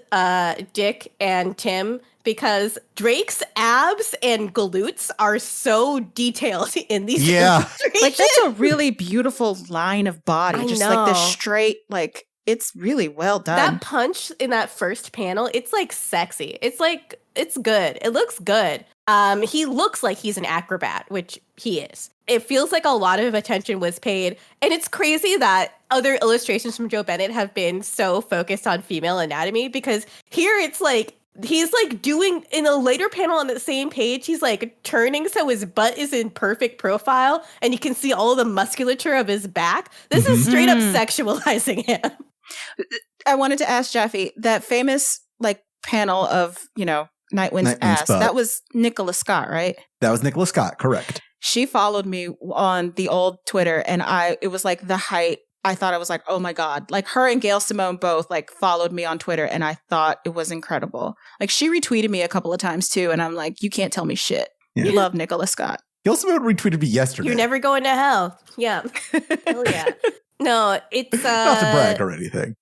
Dick and Tim because Drake's abs and glutes are so detailed in these illustrations. Like, that's a really beautiful line of body. Just like the straight, like, it's really well done. That punch in that first panel, it's like sexy. It's like, it's good. It looks good. He looks like he's an acrobat, which he is. It feels like a lot of attention was paid. And it's crazy that other illustrations from Joe Bennett have been so focused on female anatomy, because here it's like, he's like doing, in a later panel on the same page, he's like turning so his butt is in perfect profile and you can see all the musculature of his back. This is straight up sexualizing him. I wanted to ask Jaffe, that famous like panel of, you know, Nightwing's ass, that was Nicola Scott, right? That was Nicola Scott, correct. She followed me on the old Twitter, and it was like the height. I thought, I was like, oh my God. Like, her and Gail Simone both like followed me on Twitter, and I thought it was incredible. Like, she retweeted me a couple of times too, and I'm like, you can't tell me shit. Yeah. Love Nicola Scott. Gail Simone retweeted me yesterday. You're never going to hell. Yeah. Hell yeah. No, it's not to brag or anything.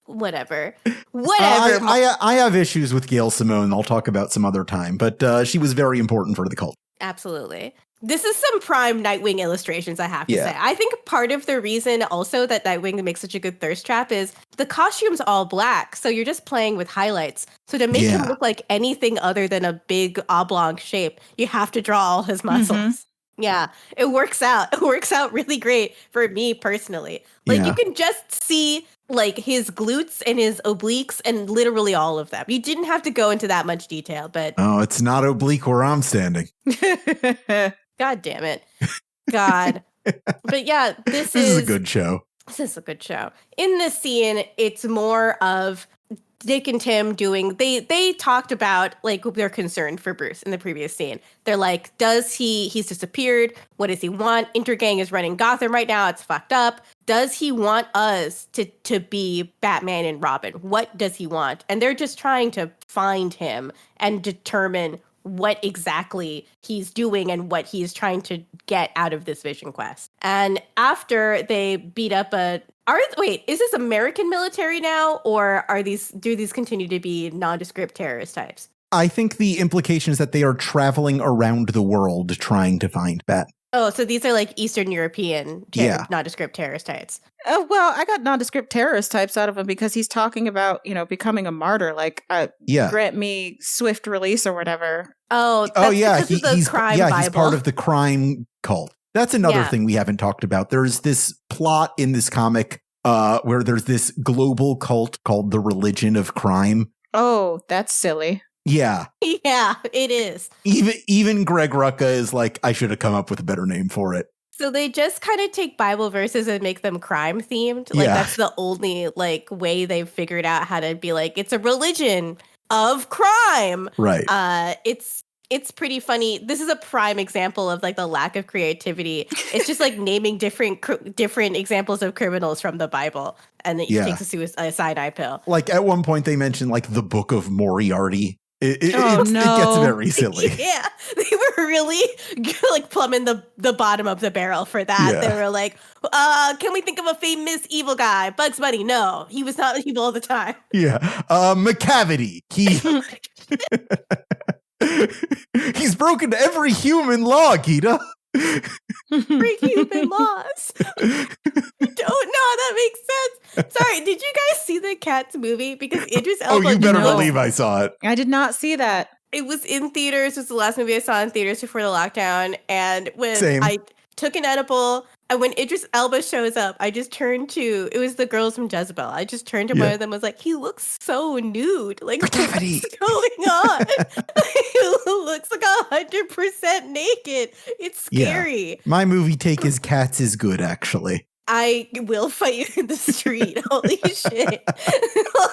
Whatever. I have issues with Gail Simone. I'll talk about some other time, but she was very important for the cult. Absolutely. This is some prime Nightwing illustrations, I have to say. I think part of the reason also that Nightwing makes such a good thirst trap is the costume's all black, so you're just playing with highlights. So to make him look like anything other than a big oblong shape, you have to draw all his muscles. Yeah, it works out. It works out really great for me personally. Like, you can just see like his glutes and his obliques and literally all of them. You didn't have to go into that much detail, but... Oh, it's not oblique where I'm standing. God damn it. God. But yeah, this is a good show. This is a good show. In this scene, it's more of Dick and Tim doing, they talked about like their concern for Bruce in the previous scene. They're like, he's disappeared. What does he want? Intergang is running Gotham right now. It's fucked up. Does he want us to be Batman and Robin? What does he want? And they're just trying to find him and determine what exactly he's doing and what he's trying to get out of this vision quest. And after they beat up wait, is this American military now, or do these continue to be nondescript terrorist types? I think the implication is that they are traveling around the world trying to find Bat. Oh, so these are like Eastern European nondescript terrorist types. Oh, well, I got nondescript terrorist types out of him because he's talking about, you know, becoming a martyr. Like, grant me swift release or whatever. Oh, yeah. He's Bible. He's part of the crime cult. That's another thing we haven't talked about. There's this plot in this comic where there's this global cult called the Religion of Crime. Oh, that's silly. Yeah. Yeah, it is. Even Greg Rucka is like, I should have come up with a better name for it. So they just kind of take Bible verses and make them crime themed. Like, that's the only like way they've figured out how to be like, it's a religion of crime. Right. It's pretty funny. This is a prime example of like the lack of creativity. It's just like naming different examples of criminals from the Bible, and then he takes a cyanide pill. Like at one point they mentioned like the Book of Moriarty. It gets very silly. Yeah, they were really like plumbing the bottom of the barrel for that. Yeah. They were like, can we think of a famous evil guy? Bugs Bunny. No, he was not evil all the time. Yeah. McCavity. He's broken every human law, Gita. Every human laws. I don't know how that makes sense. Sorry, did you guys see the Cats movie? Because Idris Elba. Oh, you better believe I saw it. I did not see that. It was in theaters. It was the last movie I saw in theaters before the lockdown. And when I took an edible, and when Idris Elba shows up, I just turned to, it was the girls from Jezebel. I just turned to one of them and was like, he looks so nude. Like, what's going on? He looks like 100% naked. It's scary. Yeah. My movie take is Cats is good, actually. I will fight you in the street. Holy shit.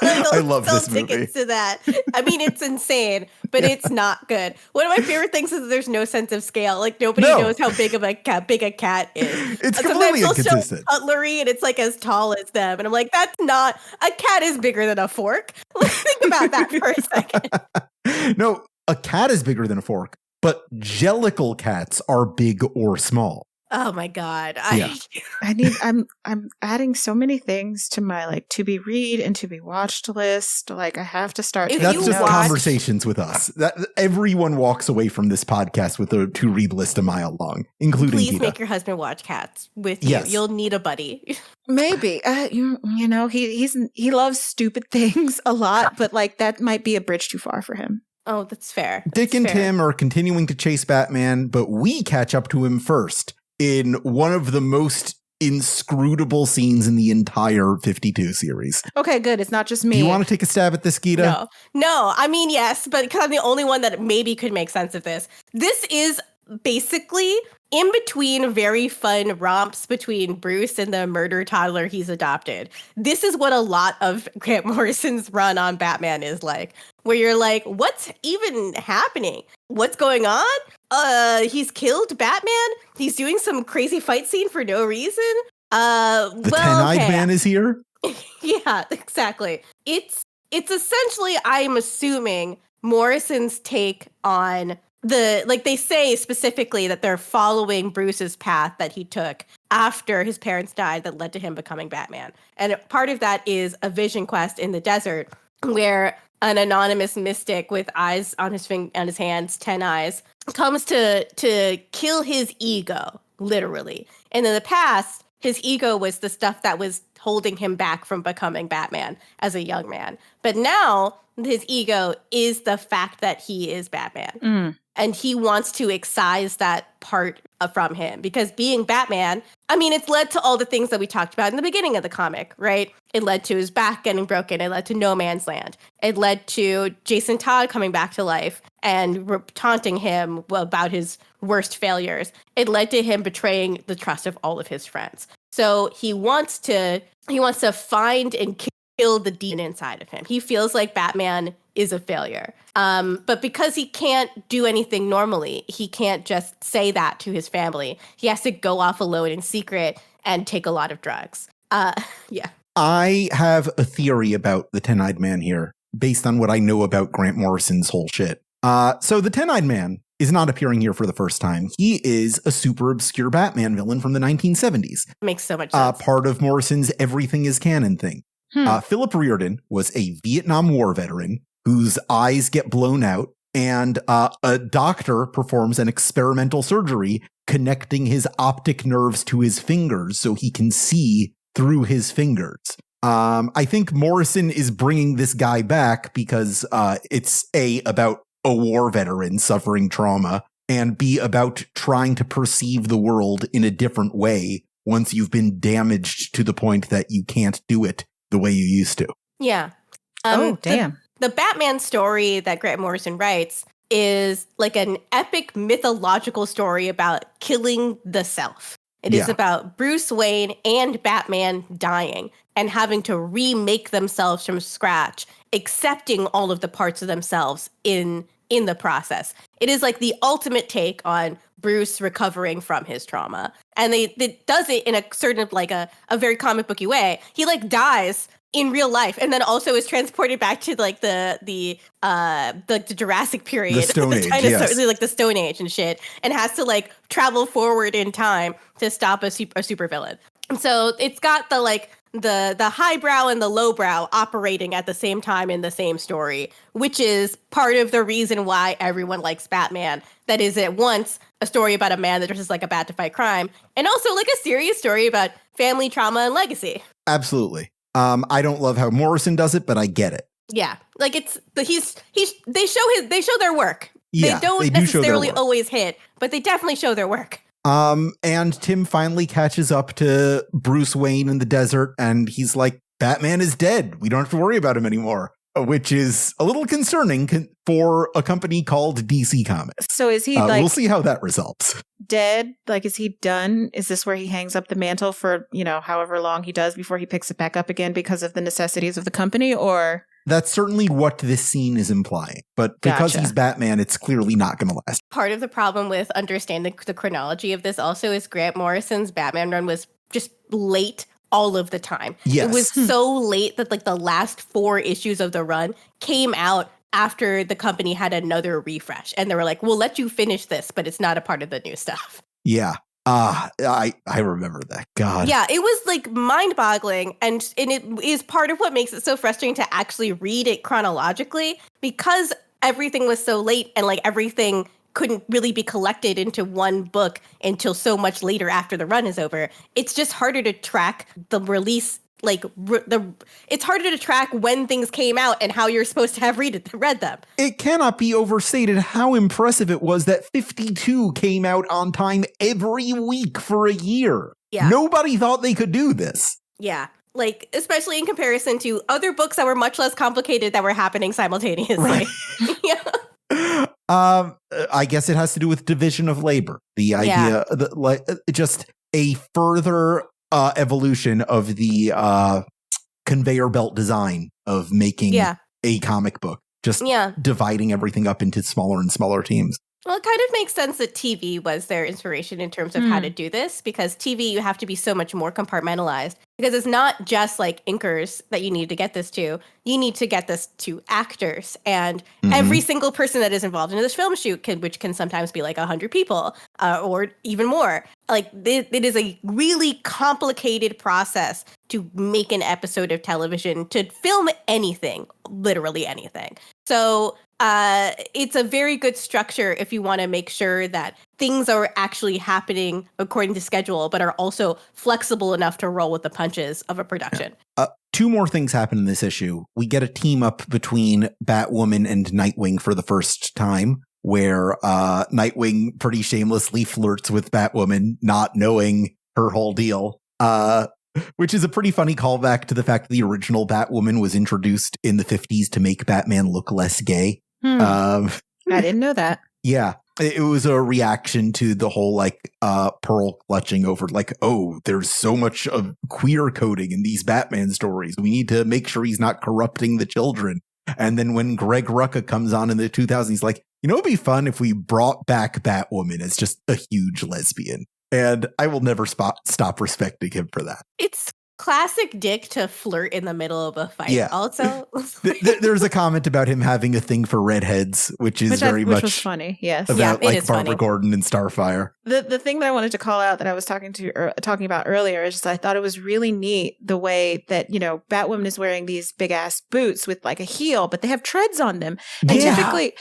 I love this movie. Tickets to that. I mean, it's insane, but it's not good. One of my favorite things is that there's no sense of scale. Like, nobody knows how big a cat is. It's completely inconsistent. Show cutlery, and it's like as tall as them. And I'm like, that's not, a cat is bigger than a fork. Let's think about that for a second. No, a cat is bigger than a fork, but jellicle cats are big or small. Oh my God. I'm adding so many things to my like to be read and to be watched list. Like I have to start. That's just conversations with us. That everyone walks away from this podcast with a to read list a mile long, including Please Gita. make your husband watch Cats with you. Yes. You'll need a buddy. Maybe you know he loves stupid things a lot, but like that might be a bridge too far for him. Oh, that's fair. Dick and Tim are continuing to chase Batman, but we catch up to him first in one of the most inscrutable scenes in the entire 52 series. Okay, good. It's not just me. Do you want to take a stab at this, Gita? No. I mean, yes, but because I'm the only one that maybe could make sense of this. This is basically in between very fun romps between Bruce and the murder toddler he's adopted. This is what a lot of Grant Morrison's run on Batman is like, where you're like, what's even happening? What's going on? He's killed Batman. He's doing some crazy fight scene for no reason. The Ten-Eyed Man is here? Yeah, exactly. It's essentially, I'm assuming, Morrison's take on they say specifically that they're following Bruce's path that he took after his parents died that led to him becoming Batman. And part of that is a vision quest in the desert where an anonymous mystic with eyes on his hands, 10 eyes, comes to kill his ego, literally. And in the past, his ego was the stuff that was holding him back from becoming Batman as a young man. But now his ego is the fact that he is Batman. And he wants to excise that part from him because being Batman, I mean, it's led to all the things that we talked about in the beginning of the comic, right? It led to his back getting broken. It led to No Man's Land. It led to Jason Todd coming back to life and taunting him about his worst failures. It led to him betraying the trust of all of his friends. So he wants to find and kill the demon inside of him. He feels like Batman is a failure. But because he can't do anything normally, he can't just say that to his family. He has to go off alone in secret and take a lot of drugs. Yeah. I have a theory about the Ten-Eyed Man here, based on what I know about Grant Morrison's whole shit. So the Ten-Eyed Man is not appearing here for the first time. He is a super obscure Batman villain from the 1970s. Makes so much sense. Part of Morrison's Everything is Canon thing. Philip Reardon was a Vietnam War veteran whose eyes get blown out, and a doctor performs an experimental surgery connecting his optic nerves to his fingers so he can see through his fingers. I think Morrison is bringing this guy back because it's A, about a war veteran suffering trauma, and B, about trying to perceive the world in a different way once you've been damaged to the point that you can't do it the way you used to. Yeah. Damn. The Batman story that Grant Morrison writes is like an epic mythological story about killing the self. It is about Bruce Wayne and Batman dying and having to remake themselves from scratch, accepting all of the parts of themselves in the process. It is like the ultimate take on Bruce recovering from his trauma. And it does it in a certain, like a very comic booky way. He like dies in real life and then also is transported back to like the Jurassic period. The Stone Age, yes. Like the Stone Age and shit. And has to like travel forward in time to stop a super villain. And so it's got the highbrow and the lowbrow operating at the same time in the same story, which is part of the reason why everyone likes Batman. That is at once a story about a man that dresses like a bat to fight crime, and also like a serious story about family trauma and legacy. Absolutely. I don't love how Morrison does it, but I get it. Yeah, like they show their work. Yeah, they don't necessarily always hit, but they definitely show their work. And Tim finally catches up to Bruce Wayne in the desert, and he's like, Batman is dead. We don't have to worry about him anymore, which is a little concerning for a company called DC Comics. So is he we'll see how that resolves. Dead? Like, is he done? Is this where he hangs up the mantle for, however long he does before he picks it back up again because of the necessities of the company, or? That's certainly what this scene is implying. But because he's Batman, it's clearly not going to last. Part of the problem with understanding the chronology of this also is Grant Morrison's Batman run was just late all of the time. Yes. It was so late that like the last 4 issues of the run came out after the company had another refresh. And they were like, we'll let you finish this, but it's not a part of the new stuff. Yeah. I remember that. God. Yeah, it was like mind-boggling, and it is part of what makes it so frustrating to actually read it chronologically, because everything was so late and like everything couldn't really be collected into one book until so much later after the run is over. It's just harder to track the release. It's harder to track when things came out and how you're supposed to have read them. It cannot be overstated how impressive it was that 52 came out on time every week for a year. Yeah. Nobody thought they could do this. Yeah. Like, especially in comparison to other books that were much less complicated that were happening simultaneously. Right. Yeah. I guess it has to do with division of labor. The idea that, like, just a further evolution of the conveyor belt design of making a comic book, just dividing everything up into smaller and smaller teams. Well, it kind of makes sense that TV was their inspiration in terms of how to do this, because TV, you have to be so much more compartmentalized, because it's not just like inkers that you need to get this to. You need to get this to actors, and every single person that is involved in this film shoot, which can sometimes be like 100 people or even more. Like, it is a really complicated process to make an episode of television, to film anything, literally anything. So it's a very good structure if you want to make sure that things are actually happening according to schedule, but are also flexible enough to roll with the punches of a production. Two more things happen in this issue. We get a team up between Batwoman and Nightwing for the first time, where Nightwing pretty shamelessly flirts with Batwoman, not knowing her whole deal. Which is a pretty funny callback to the fact that the original Batwoman was introduced in the 50s to make Batman look less gay. I didn't know that. Yeah. It was a reaction to the whole, like, Pearl clutching over, like, oh, there's so much of queer coding in these Batman stories. We need to make sure he's not corrupting the children. And then when Greg Rucka comes on in the 2000s, he's like, you know, it'd be fun if we brought back Batwoman as just a huge lesbian. And I will never stop respecting him for that. It's classic Dick to flirt in the middle of a fight. Yeah. Also, there's a comment about him having a thing for redheads, which was funny. Yes, about like Barbara funny. Gordon and Starfire. The thing that I wanted to call out that I was talking about earlier is just I thought it was really neat the way that, you know, Batwoman is wearing these big ass boots with like a heel, but they have treads on them. And typically,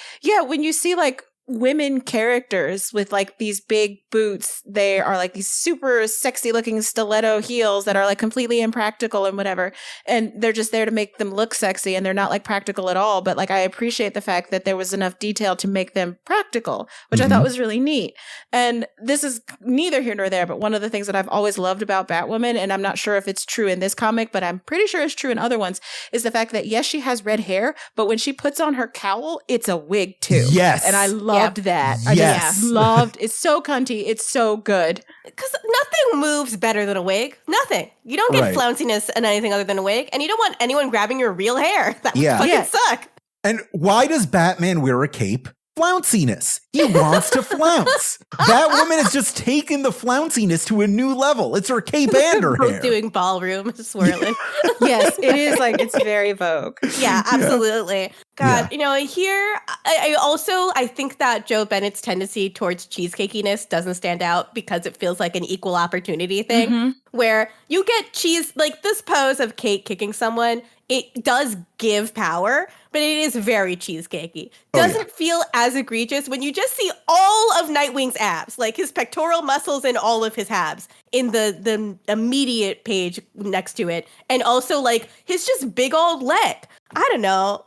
when you see like women characters with like these big boots, they are like these super sexy looking stiletto heels that are like completely impractical and whatever, and they're just there to make them look sexy, and they're not like practical at all. But like, I appreciate the fact that there was enough detail to make them practical, which I thought was really neat. And this is neither here nor there, but one of the things that I've always loved about Batwoman, and I'm not sure if it's true in this comic, but I'm pretty sure it's true in other ones, is the fact that yes, she has red hair, but when she puts on her cowl, it's a wig too. Yes. And I loved that. I just loved, it's so cunty. It's so good. Because nothing moves better than a wig. Nothing. You don't get flounciness in anything other than a wig, and you don't want anyone grabbing your real hair. That would fucking suck. And why does Batman wear a cape? Flounciness. He wants to flounce. Batwoman has just taken the flounciness to a new level. It's her cape and her hair. Doing ballroom swirling. Yes, it is like, it's very Vogue. Yeah, absolutely. God, you know, here, I think that Joe Bennett's tendency towards cheesecakiness doesn't stand out because it feels like an equal opportunity thing where you get cheese, like this pose of Kate kicking someone, it does give power, but it is very cheesecakey. Doesn't feel as egregious when you just see all of Nightwing's abs, like his pectoral muscles and all of his abs in the immediate page next to it. And also like his just big old leg. I don't know.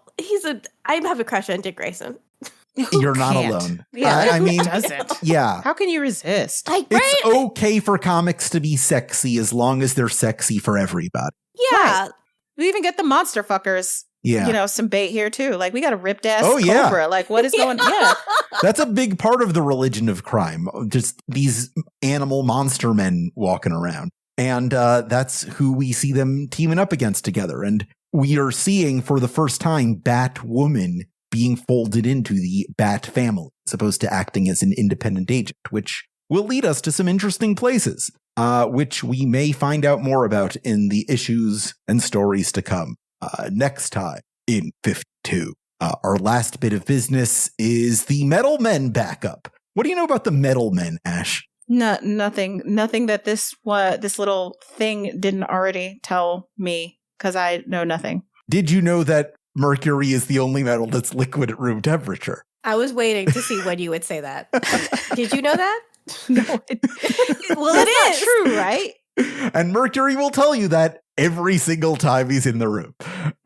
I have a crush on Dick Grayson. You're not alone. Yeah, I mean, doesn't. Yeah. How can you resist? It's okay for comics to be sexy as long as they're sexy for everybody. Yeah. Right. We even get the monster fuckers. Yeah. You know, some bait here too. Like, we got a ripped ass cobra. Like, what is going on? Yeah. That's a big part of the religion of crime. Just these animal monster men walking around. And that's who we see them teaming up against together. And we are seeing for the first time Batwoman being folded into the Bat family, as opposed to acting as an independent agent, which will lead us to some interesting places, which we may find out more about in the issues and stories to come. Next time in 52. Our last bit of business is the Metal Men backup. What do you know about the Metal Men, Ash? No, nothing that this little thing didn't already tell me, because I know nothing. Did you know that mercury is the only metal that's liquid at room temperature? I was waiting to see when you would say that. Did you know that? No. Well, That's not true, right? And Mercury will tell you that every single time he's in the room.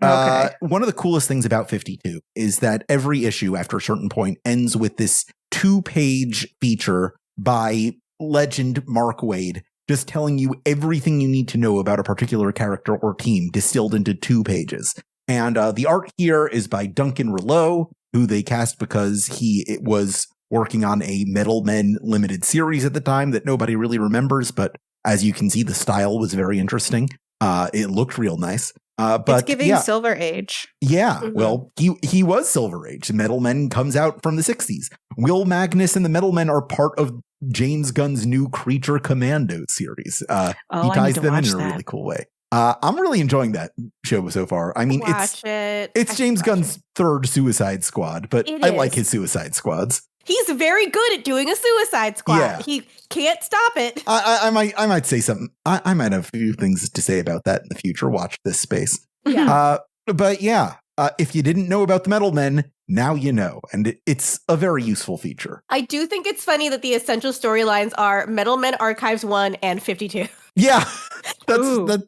Okay. One of the coolest things about 52 is that every issue after a certain point ends with this 2-page feature by legend Mark Waid, just telling you everything you need to know about a particular character or team distilled into 2 pages. And the art here is by Duncan Rouleau, who they cast because he was working on a Metal Men limited series at the time that nobody really remembers, but as you can see, the style was very interesting. It looked real nice. But it's giving Silver Age. Yeah, well, he was Silver Age. Metal Men comes out from the 60s. Will Magnus and the Metal Men are part of James Gunn's new Creature Commando series. He ties them in a really cool way. I'm really enjoying that show so far. I mean, it's James Gunn's third Suicide Squad, but I like his Suicide Squads. He's very good at doing a Suicide Squad. Yeah. He can't stop it. I might say something. I might have a few things to say about that in the future. Watch this space. Yeah. But yeah, if you didn't know about the Metal Men, now you know. And it's a very useful feature. I do think it's funny that the essential storylines are Metal Men Archives 1 and 52. Yeah.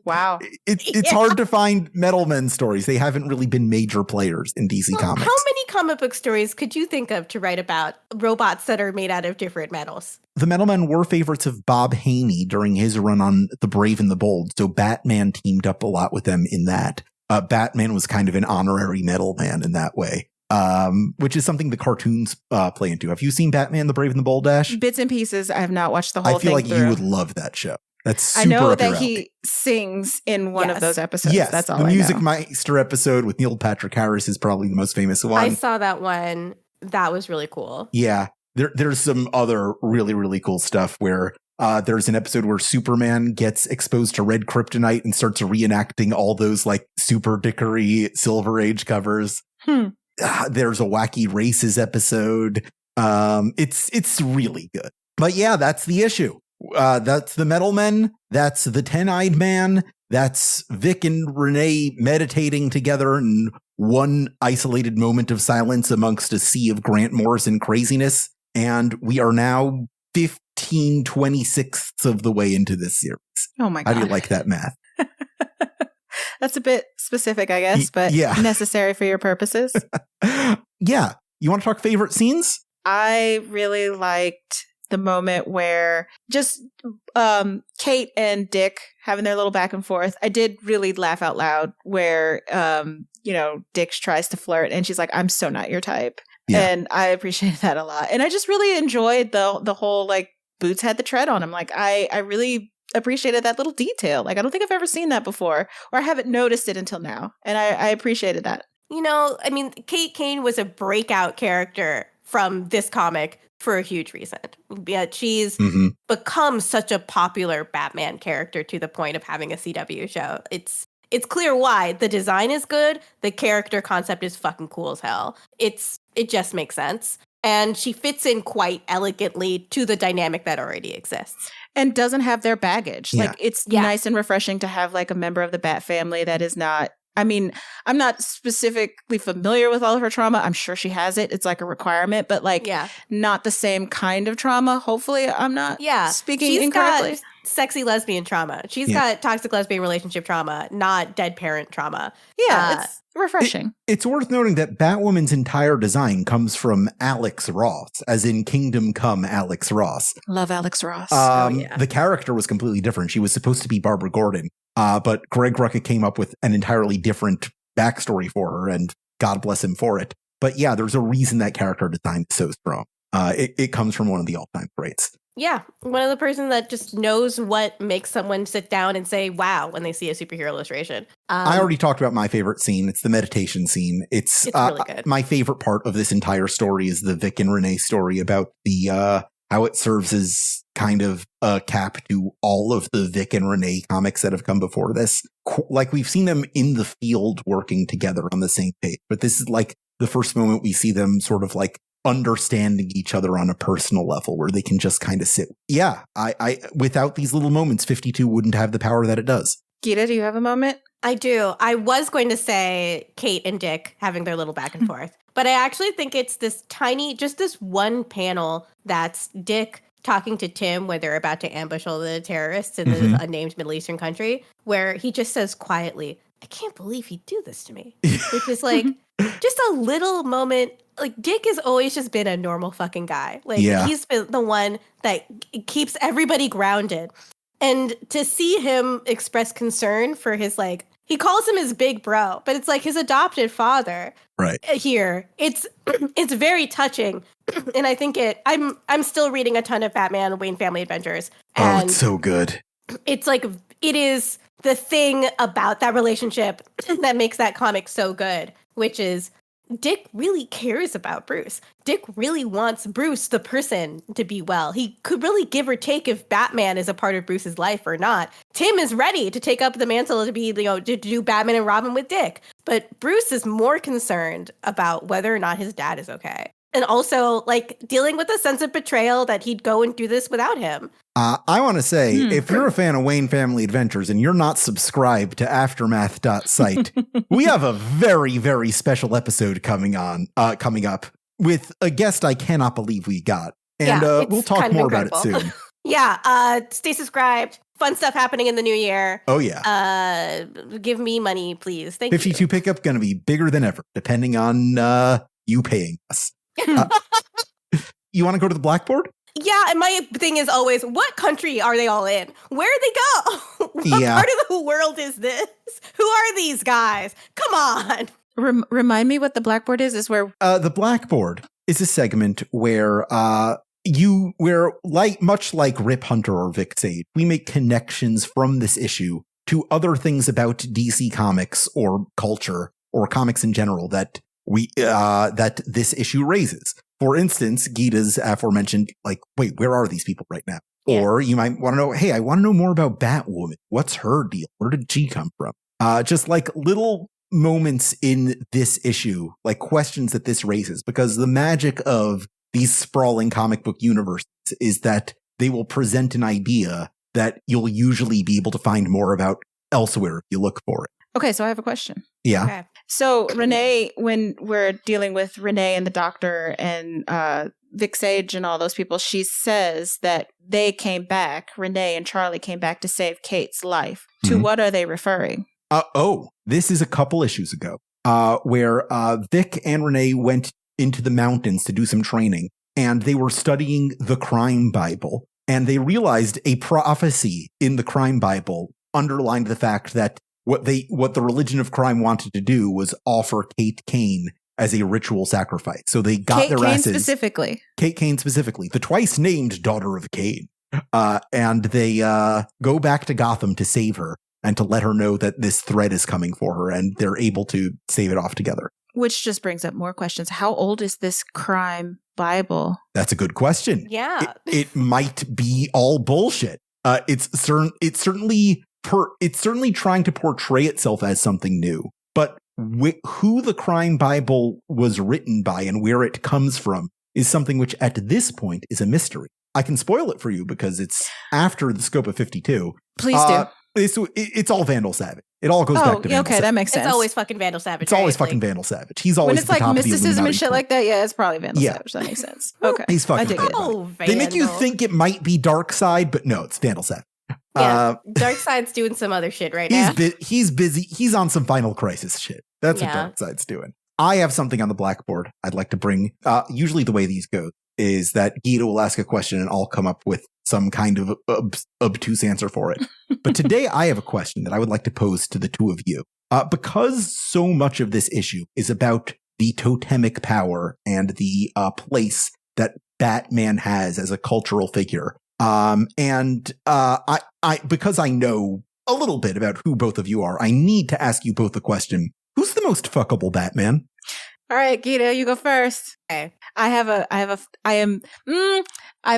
Wow. It's hard to find Metal Men stories. They haven't really been major players in DC Comics. How many comic book stories could you think of to write about robots that are made out of different metals? The Metal Men were favorites of Bob Haney during his run on The Brave and the Bold, so Batman teamed up a lot with them in that. Batman was kind of an honorary Metal Man in that way, which is something the cartoons play into. Have you seen Batman, The Brave and the Bold, Ash? Bits and pieces. I have not watched the whole thing. I feel like you would love that show. That's super. I know that he sings in one of those episodes. Yes, that's all the I know. Music Meister episode with Neil Patrick Harris is probably the most famous one. I saw that one. That was really cool. Yeah, there's some other really, really cool stuff where there's an episode where Superman gets exposed to red kryptonite and starts reenacting all those like super dickery Silver Age covers. There's a Wacky Races episode. It's really good. But yeah, that's the issue. That's the Metal Men. That's the 10-Eyed Man. That's Vic and Renee meditating together in one isolated moment of silence amongst a sea of Grant Morrison craziness. And we are now 15/26 of the way into this series. Oh my God. How do you like that math? That's a bit specific, I guess, but necessary for your purposes. Yeah. You want to talk favorite scenes? I really liked the moment where just Kate and Dick having their little back and forth. I did really laugh out loud where, Dick tries to flirt and she's like, I'm so not your type. Yeah. And I appreciated that a lot. And I just really enjoyed the whole, like, Boots had the tread on him. Like, I really appreciated that little detail. Like, I don't think I've ever seen that before, or I haven't noticed it until now. And I appreciated that. I mean, Kate Kane was a breakout character from this comic for a huge reason. Yet she's become such a popular Batman character to the point of having a CW show. It's clear why. The design is good. The character concept is fucking cool as hell. It just makes sense. And she fits in quite elegantly to the dynamic that already exists. And doesn't have their baggage. Yeah. Like, it's nice and refreshing to have, like, a member of the Bat family that is not, I mean, I'm not specifically familiar with all of her trauma. I'm sure she has it. It's like a requirement, but like not the same kind of trauma. Hopefully I'm not speaking incorrectly. Got sexy lesbian trauma. She's got toxic lesbian relationship trauma, not dead parent trauma. Yeah, it's refreshing. It's worth noting that Batwoman's entire design comes from Alex Ross, as in Kingdom Come Alex Ross. Love Alex Ross. The character was completely different. She was supposed to be Barbara Gordon. But Greg Rucka came up with an entirely different backstory for her, and God bless him for it. But yeah, there's a reason that character design is so strong. It comes from one of the all-time greats. Yeah, one of the person that just knows what makes someone sit down and say, wow, when they see a superhero illustration. I already talked about my favorite scene. It's the meditation scene. It's really good. My favorite part of this entire story is the Vic and Renee story about the how it serves as kind of a cap to all of the Vic and Renee comics that have come before this. Like, we've seen them in the field working together on the same page, but this is like the first moment we see them sort of like understanding each other on a personal level where they can just kind of sit. Yeah, I without these little moments, 52 wouldn't have the power that it does. Gita, do you have a moment? I do. I was going to say Kate and Dick having their little back and forth, but I actually think it's this one panel that's Dick talking to Tim when they're about to ambush all the terrorists in this unnamed Middle Eastern country, where he just says quietly, I can't believe he'd do this to me. Which is like just a little moment. Like Dick has always just been a normal fucking guy. Like he's been the one that keeps everybody grounded. And to see him express concern for his, like, he calls him his big bro, but it's like his adopted father. Right. Here. It's very touching. And I think I'm still reading a ton of Batman Wayne Family Adventures. And it's so good. It's like, it is the thing about that relationship that makes that comic so good, which is Dick really cares about Bruce. Dick really wants Bruce, the person, to be well. He could really give or take if Batman is a part of Bruce's life or not. Tim is ready to take up the mantle to be, to do Batman and Robin with Dick. But Bruce is more concerned about whether or not his dad is okay. And also, like, dealing with a sense of betrayal that he'd go and do this without him. I want to say, if you're a fan of Wayne Family Adventures and you're not subscribed to aftermath.site, we have a very, very special episode coming up with a guest I cannot believe we got. And we'll talk more about it soon. Stay subscribed. Fun stuff happening in the new year. Oh, yeah. Give me money, please. Thank you. 52 pickup going to be bigger than ever, depending on you paying us. You want to go to the Blackboard? Yeah, and my thing is always, what country are they all in? Where'd they go? What part of the world is this? Who are these guys? Come on. Remind me what the Blackboard is? Is where the Blackboard is a segment where much like Rip Hunter or Vic Sage, we make connections from this issue to other things about DC Comics or culture or comics in general that this issue raises. For instance, Gita's aforementioned, like, wait, where are these people right now? Yeah. Or you might want to know, hey, I want to know more about Batwoman. What's her deal? Where did she come from? Just like little moments in this issue, like questions that this raises, because the magic of these sprawling comic book universes is that they will present an idea that you'll usually be able to find more about elsewhere if you look for it. Okay, so I have a question. Yeah. Okay. So Renee, when we're dealing with Renee and the doctor and Vic Sage and all those people, she says that they came back, Renee and Charlie came back to save Kate's life. To what are they referring? This is a couple issues ago where Vic and Renee went into the mountains to do some training, and they were studying the crime Bible, and they realized a prophecy in the crime Bible underlined the fact that what the religion of crime wanted to do was offer Kate Kane as a ritual sacrifice. So they got their asses. Kate Kane specifically, the twice named daughter of Kane. And they go back to Gotham to save her and to let her know that this threat is coming for her, and they're able to save it off together. Which just brings up more questions. How old is this crime Bible? That's a good question. Yeah. It might be all bullshit. It's certainly trying to portray itself as something new, but who the crime Bible was written by and where it comes from is something which at this point is a mystery. I can spoil it for you because it's after the scope of 52. Please do. It's all Vandal Savage. It all goes back to Vandal Savage. That makes sense. It's always fucking Vandal Savage. It's always fucking Vandal Savage. He's always when it's like mysticism and shit point. like that. Yeah, it's probably Vandal Savage. That makes sense. Okay, he's fucking. Vandal. They make you think it might be Dark Side, but no, it's Vandal Savage. Yeah, Darkseid's doing some other shit right now. He's busy. He's on some Final Crisis shit. That's what Darkseid's doing. I have something on the Blackboard I'd like to bring. Usually the way these go is that Gita will ask a question and I'll come up with some kind of obtuse answer for it. But today I have a question that I would like to pose to the two of you. Because so much of this issue is about the totemic power and the place that Batman has as a cultural figure. Because I know a little bit about who both of you are, I need to ask you both the question: who's the most fuckable Batman? All right, Gita, you go first. Okay. I have a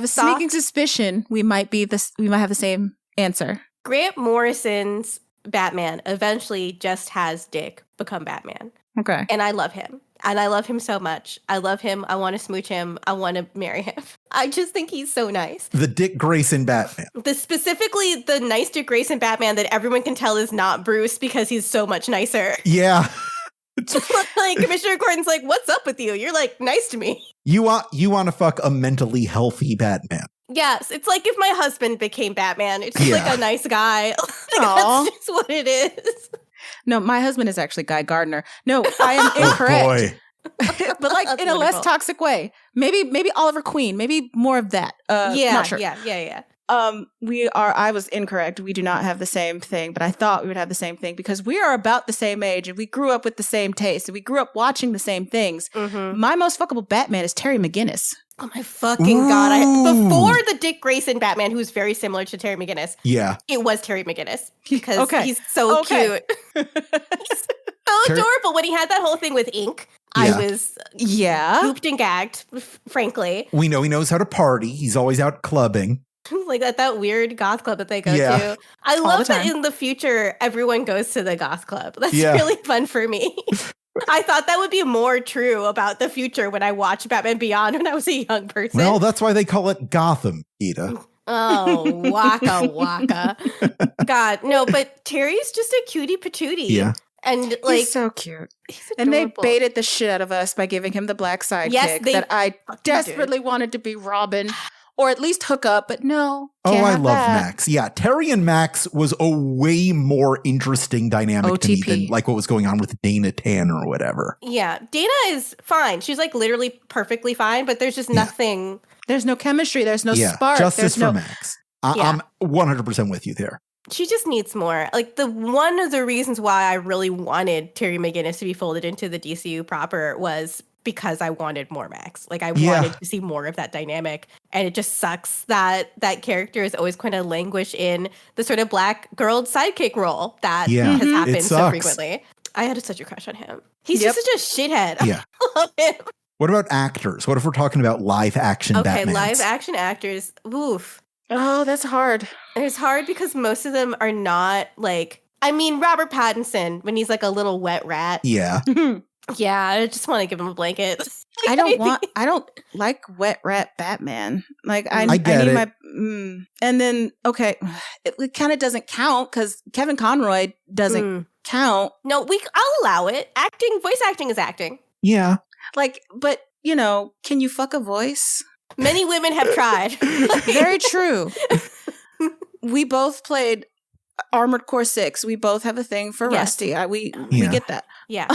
sneaking suspicion we might have the same answer. Grant Morrison's Batman eventually just has Dick become Batman. Okay. And I love him. And I love him so much. I love him. I want to smooch him. I want to marry him. I just think he's so nice. The Dick Grayson Batman. Specifically the nice Dick Grayson Batman that everyone can tell is not Bruce because he's so much nicer. Yeah. Like Commissioner Gordon's like, what's up with you? You're like nice to me. You want to fuck a mentally healthy Batman. Yes, it's like if my husband became Batman. It's just like a nice guy. That's just what it is. No, my husband is actually Guy Gardner. No, I am incorrect. Oh, but like in a less toxic way. Maybe Oliver Queen. Maybe more of that. Not sure. Yeah. I was incorrect. We do not have the same thing, but I thought we would have the same thing because we are about the same age and we grew up with the same taste and we grew up watching the same things. Mm-hmm. My most fuckable Batman is Terry McGinnis. Oh my fucking God. Before the Dick Grayson Batman, who's very similar to Terry McGinnis. Yeah. It was Terry McGinnis because he's so cute. He's so adorable. When he had that whole thing with ink, I was pooped and gagged, frankly. We know he knows how to party. He's always out clubbing. Like that weird goth club that they go to. I love that in the future, everyone goes to the goth club. That's really fun for me. I thought that would be more true about the future when I watched Batman Beyond when I was a young person. Well, that's why they call it Gotham, Gita. Oh, waka. God, no, but Terry's just a cutie patootie. Yeah. And like, he's so cute. And they baited the shit out of us by giving him the black sidekick that I desperately wanted to be Robin. Or at least hook up, but no. I love Max. Yeah, Terry and Max was a way more interesting dynamic to me than like what was going on with Dana Tanner or whatever. Yeah, Dana is fine. She's like literally perfectly fine, but there's just nothing. There's no chemistry. There's no spark. Justice for Max. I'm 100% with you there. She just needs more. Like one of the reasons why I really wanted Terry McGinnis to be folded into the DCU proper was because I wanted more Max. Like I wanted to see more of that dynamic. And it just sucks that that character is always going to languish in the sort of black girl sidekick role that has happened so frequently. I had such a crush on him. He's just such a shithead. Yeah. I love him. What about actors? What if we're talking about live action Batmans? Okay, live action actors. Oof. Oh, that's hard. It's hard because most of them are not like, I mean, Robert Pattinson, when he's like a little wet rat. Yeah. Yeah, I just want to give him a blanket. I don't like wet rat Batman. Like I need my and then it kind of doesn't count because Kevin Conroy doesn't count. No, I'll allow it. Voice acting is acting. Yeah. Like, but you know, can you fuck a voice? Many women have tried. Very true. We both played Armored Core 6. We both have a thing for Rusty. We get that. Yeah.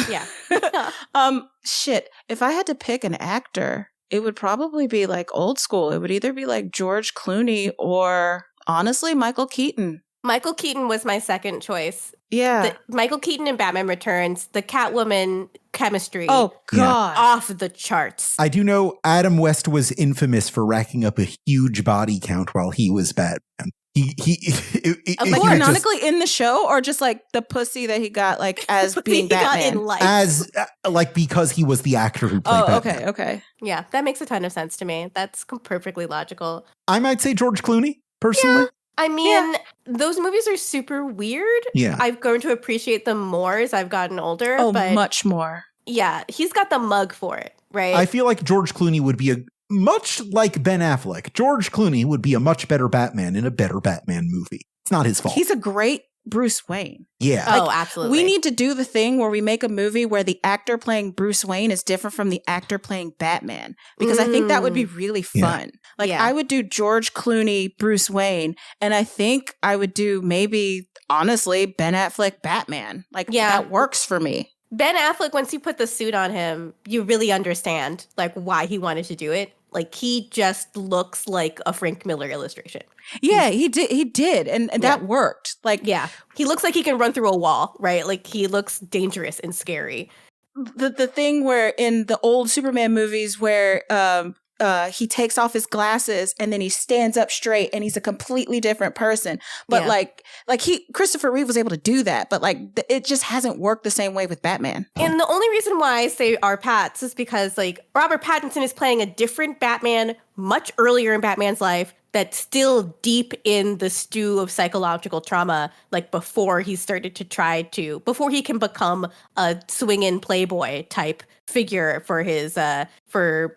Shit. If I had to pick an actor, it would probably be like old school. It would either be like George Clooney or honestly Michael Keaton. Michael Keaton was my second choice. Yeah. Michael Keaton in Batman Returns, the Catwoman chemistry. Oh, God. Off the charts. I do know Adam West was infamous for racking up a huge body count while he was Batman. Canonically in the show, or just like the pussy that he got like as being Batman? In life. As like because he was the actor who played Batman. Okay. Yeah, that makes a ton of sense to me. That's perfectly logical. I might say George Clooney, personally. Yeah. I mean, those movies are super weird. Yeah. I've grown to appreciate them more as I've gotten older. Oh, but much more. Yeah, he's got the mug for it, right? I feel like George Clooney would be much like Ben Affleck. George Clooney would be a much better Batman in a better Batman movie. It's not his fault. He's a great Bruce Wayne. Yeah. Oh, absolutely. We need to do the thing where we make a movie where the actor playing Bruce Wayne is different from the actor playing Batman, because I think that would be really fun. I would do George Clooney, Bruce Wayne, and I think I would do maybe, honestly, Ben Affleck, Batman. That works for me. Ben Affleck, once you put the suit on him, you really understand like why he wanted to do it. Like he just looks like a Frank Miller illustration. Yeah, he did. And that worked. He looks like he can run through a wall, right? Like he looks dangerous and scary. The thing where in the old Superman movies where he takes off his glasses and then he stands up straight and he's a completely different person. But Christopher Reeve was able to do that, but it just hasn't worked the same way with Batman. And the only reason why I say our Pats is because Robert Pattinson is playing a different Batman much earlier in Batman's life that's still deep in the stew of psychological trauma, like before he started to before he can become a swingin' playboy type figure for his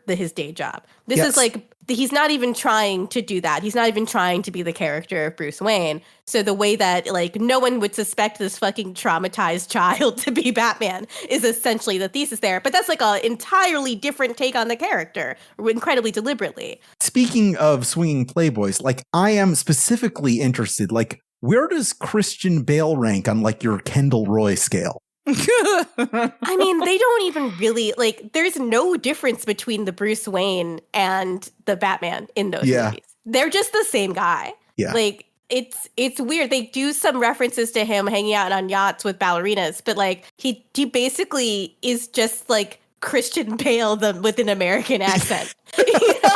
his day job. This is like, he's not even trying to do that. He's not even trying to be the character of Bruce Wayne. So the way that like no one would suspect this fucking traumatized child to be Batman is essentially the thesis there. But that's like an entirely different take on the character, incredibly deliberately. Speaking of swinging playboys, like I am specifically interested, like where does Christian Bale rank on like your Kendall Roy scale? I mean, they don't even really, like, there's no difference between the Bruce Wayne and the Batman in those movies. They're just the same guy. Yeah. Like, it's weird. They do some references to him hanging out on yachts with ballerinas, but like he basically is just like Christian Bale with an American accent. You know?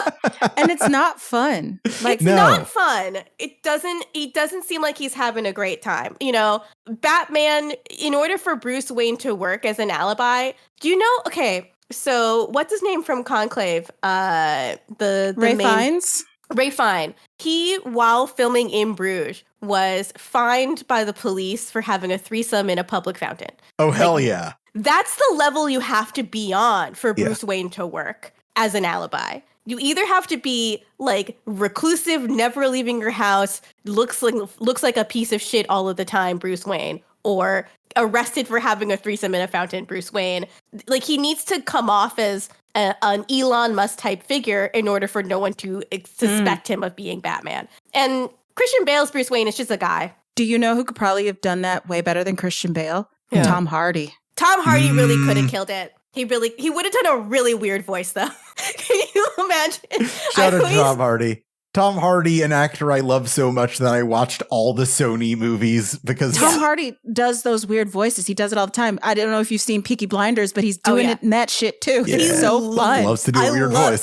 And it's not fun. Like, it's not fun. It doesn't seem like he's having a great time. You know, Batman, in order for Bruce Wayne to work as an alibi, do you know, okay, so what's his name from Conclave? The Ray Fiennes? Ray Fiennes. He, while filming in Bruges, was fined by the police for having a threesome in a public fountain. Oh, hell yeah. That's the level you have to be on for Bruce Wayne to work as an alibi. You either have to be like reclusive, never leaving your house, looks like a piece of shit all of the time, Bruce Wayne, or arrested for having a threesome in a fountain, Bruce Wayne. Like, he needs to come off as an Elon Musk type figure in order for no one to suspect him of being Batman. And Christian Bale's Bruce Wayne is just a guy. Do you know who could probably have done that way better than Christian Bale? Yeah. Tom Hardy. Tom Hardy really could have killed it. He would have done a really weird voice, though. Can you imagine? Shout out to Tom Hardy. Tom Hardy, an actor I love so much that I watched all the Sony movies because Tom Hardy does those weird voices. He does it all the time. I don't know if you've seen Peaky Blinders, but he's doing it in that shit too. Yeah. He's so fun. Loves to do a weird voice.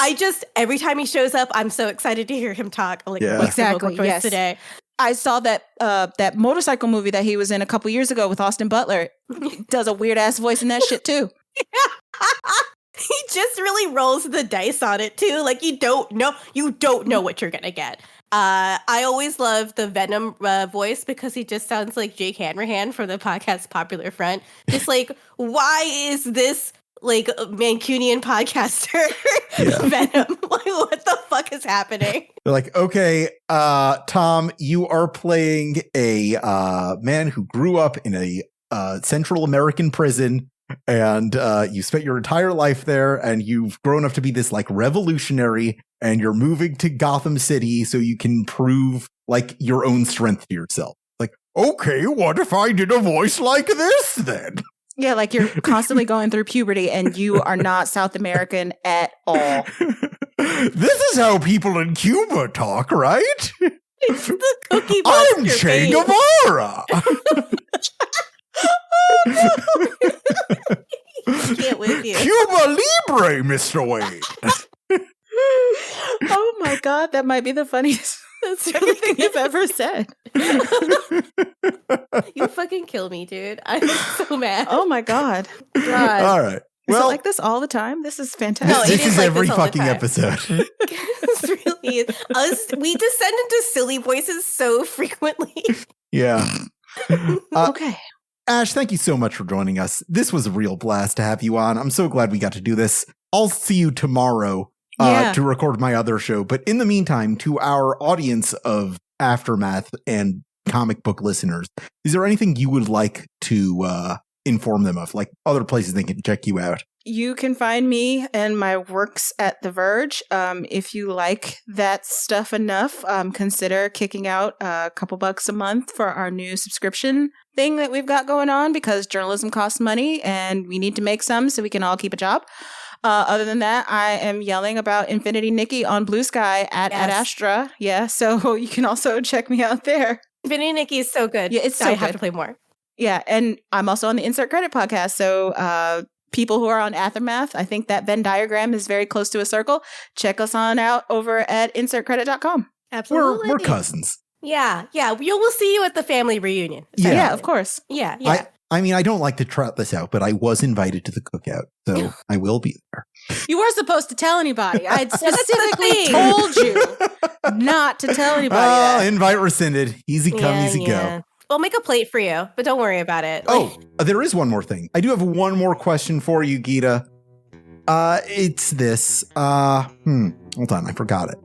Every time he shows up, I'm so excited to hear him talk. I'm like, what's exactly. the vocal choice today? I saw that motorcycle movie that he was in a couple years ago with Austin Butler. He does a weird ass voice in that shit too. He just really rolls the dice on it too. Like, you don't know what you're gonna get. I always love the Venom voice because he just sounds like Jake Hanrahan from the podcast Popular Front. Just like, why is this like Mancunian podcaster Venom? Like, what the fuck is happening? They're like, okay, Tom, you are playing a man who grew up in a Central American prison. And you spent your entire life there, and you've grown up to be this like revolutionary, and you're moving to Gotham City so you can prove like your own strength to yourself. Like, okay, what if I did a voice like this then? Yeah, like you're constantly going through puberty and you are not South American at all. This is how people in Cuba talk, right? It's the Cookie Monster. I'm Che Guevara. I can't with you. Cuba Libre, Mr. Wayne. Oh my God, that might be the funniest thing you've ever said. You fucking kill me, dude. I'm so mad. Oh my God. All right. Is it like this all the time? This is fantastic. No, this is like every this fucking episode. It's really we descend into silly voices so frequently. Yeah. Okay. Ash, thank you so much for joining us. This was a real blast to have you on. I'm so glad we got to do this. I'll see you tomorrow to record my other show. But in the meantime, to our audience of Aftermath and comic book listeners, is there anything you would like to inform them of, like other places they can check you out? You can find me and my works at The Verge. If you like that stuff enough, consider kicking out a couple bucks a month for our new subscription thing that we've got going on, because journalism costs money and we need to make some so we can all keep a job. Other than that, I am yelling about Infinity Nikki on Blue Sky at Astra. Yeah, so you can also check me out there. Infinity Nikki is so good. Yeah, it's so I good. have to play more. Yeah, and I'm also on the Insert Credit podcast. So people who are on Aftermath, I think that Venn diagram is very close to a circle. Check us on out over at insertcredit.com. Absolutely. We're cousins. Yeah. We'll see you at the family reunion. Yeah, of course. Yeah. I mean, I don't like to trot this out, but I was invited to the cookout, so I will be there. You were supposed to tell anybody. I had specifically told you not to tell anybody that. Invite rescinded. Easy come, easy go. We'll make a plate for you, but don't worry about it. There is one more thing. I do have one more question for you, Gita. It's this. Hold on, I forgot it.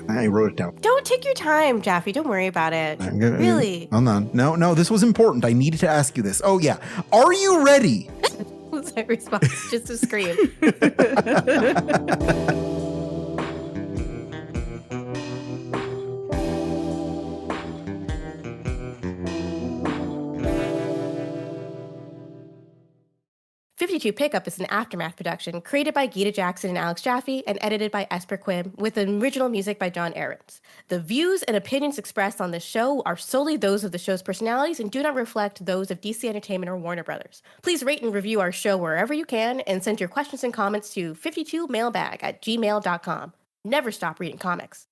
I wrote it down. Don't take your time, Jaffe. Don't worry about it. Really? Hold on. No, this was important. I needed to ask you this. Oh, yeah. Are you ready? Was my response just to scream? 52 Pickup is an Aftermath production created by Gita Jackson and Alex Jaffe and edited by Esper Quim with original music by John Ahrens. The views and opinions expressed on this show are solely those of the show's personalities and do not reflect those of DC Entertainment or Warner Brothers. Please rate and review our show wherever you can and send your questions and comments to 52mailbag@gmail.com. Never stop reading comics.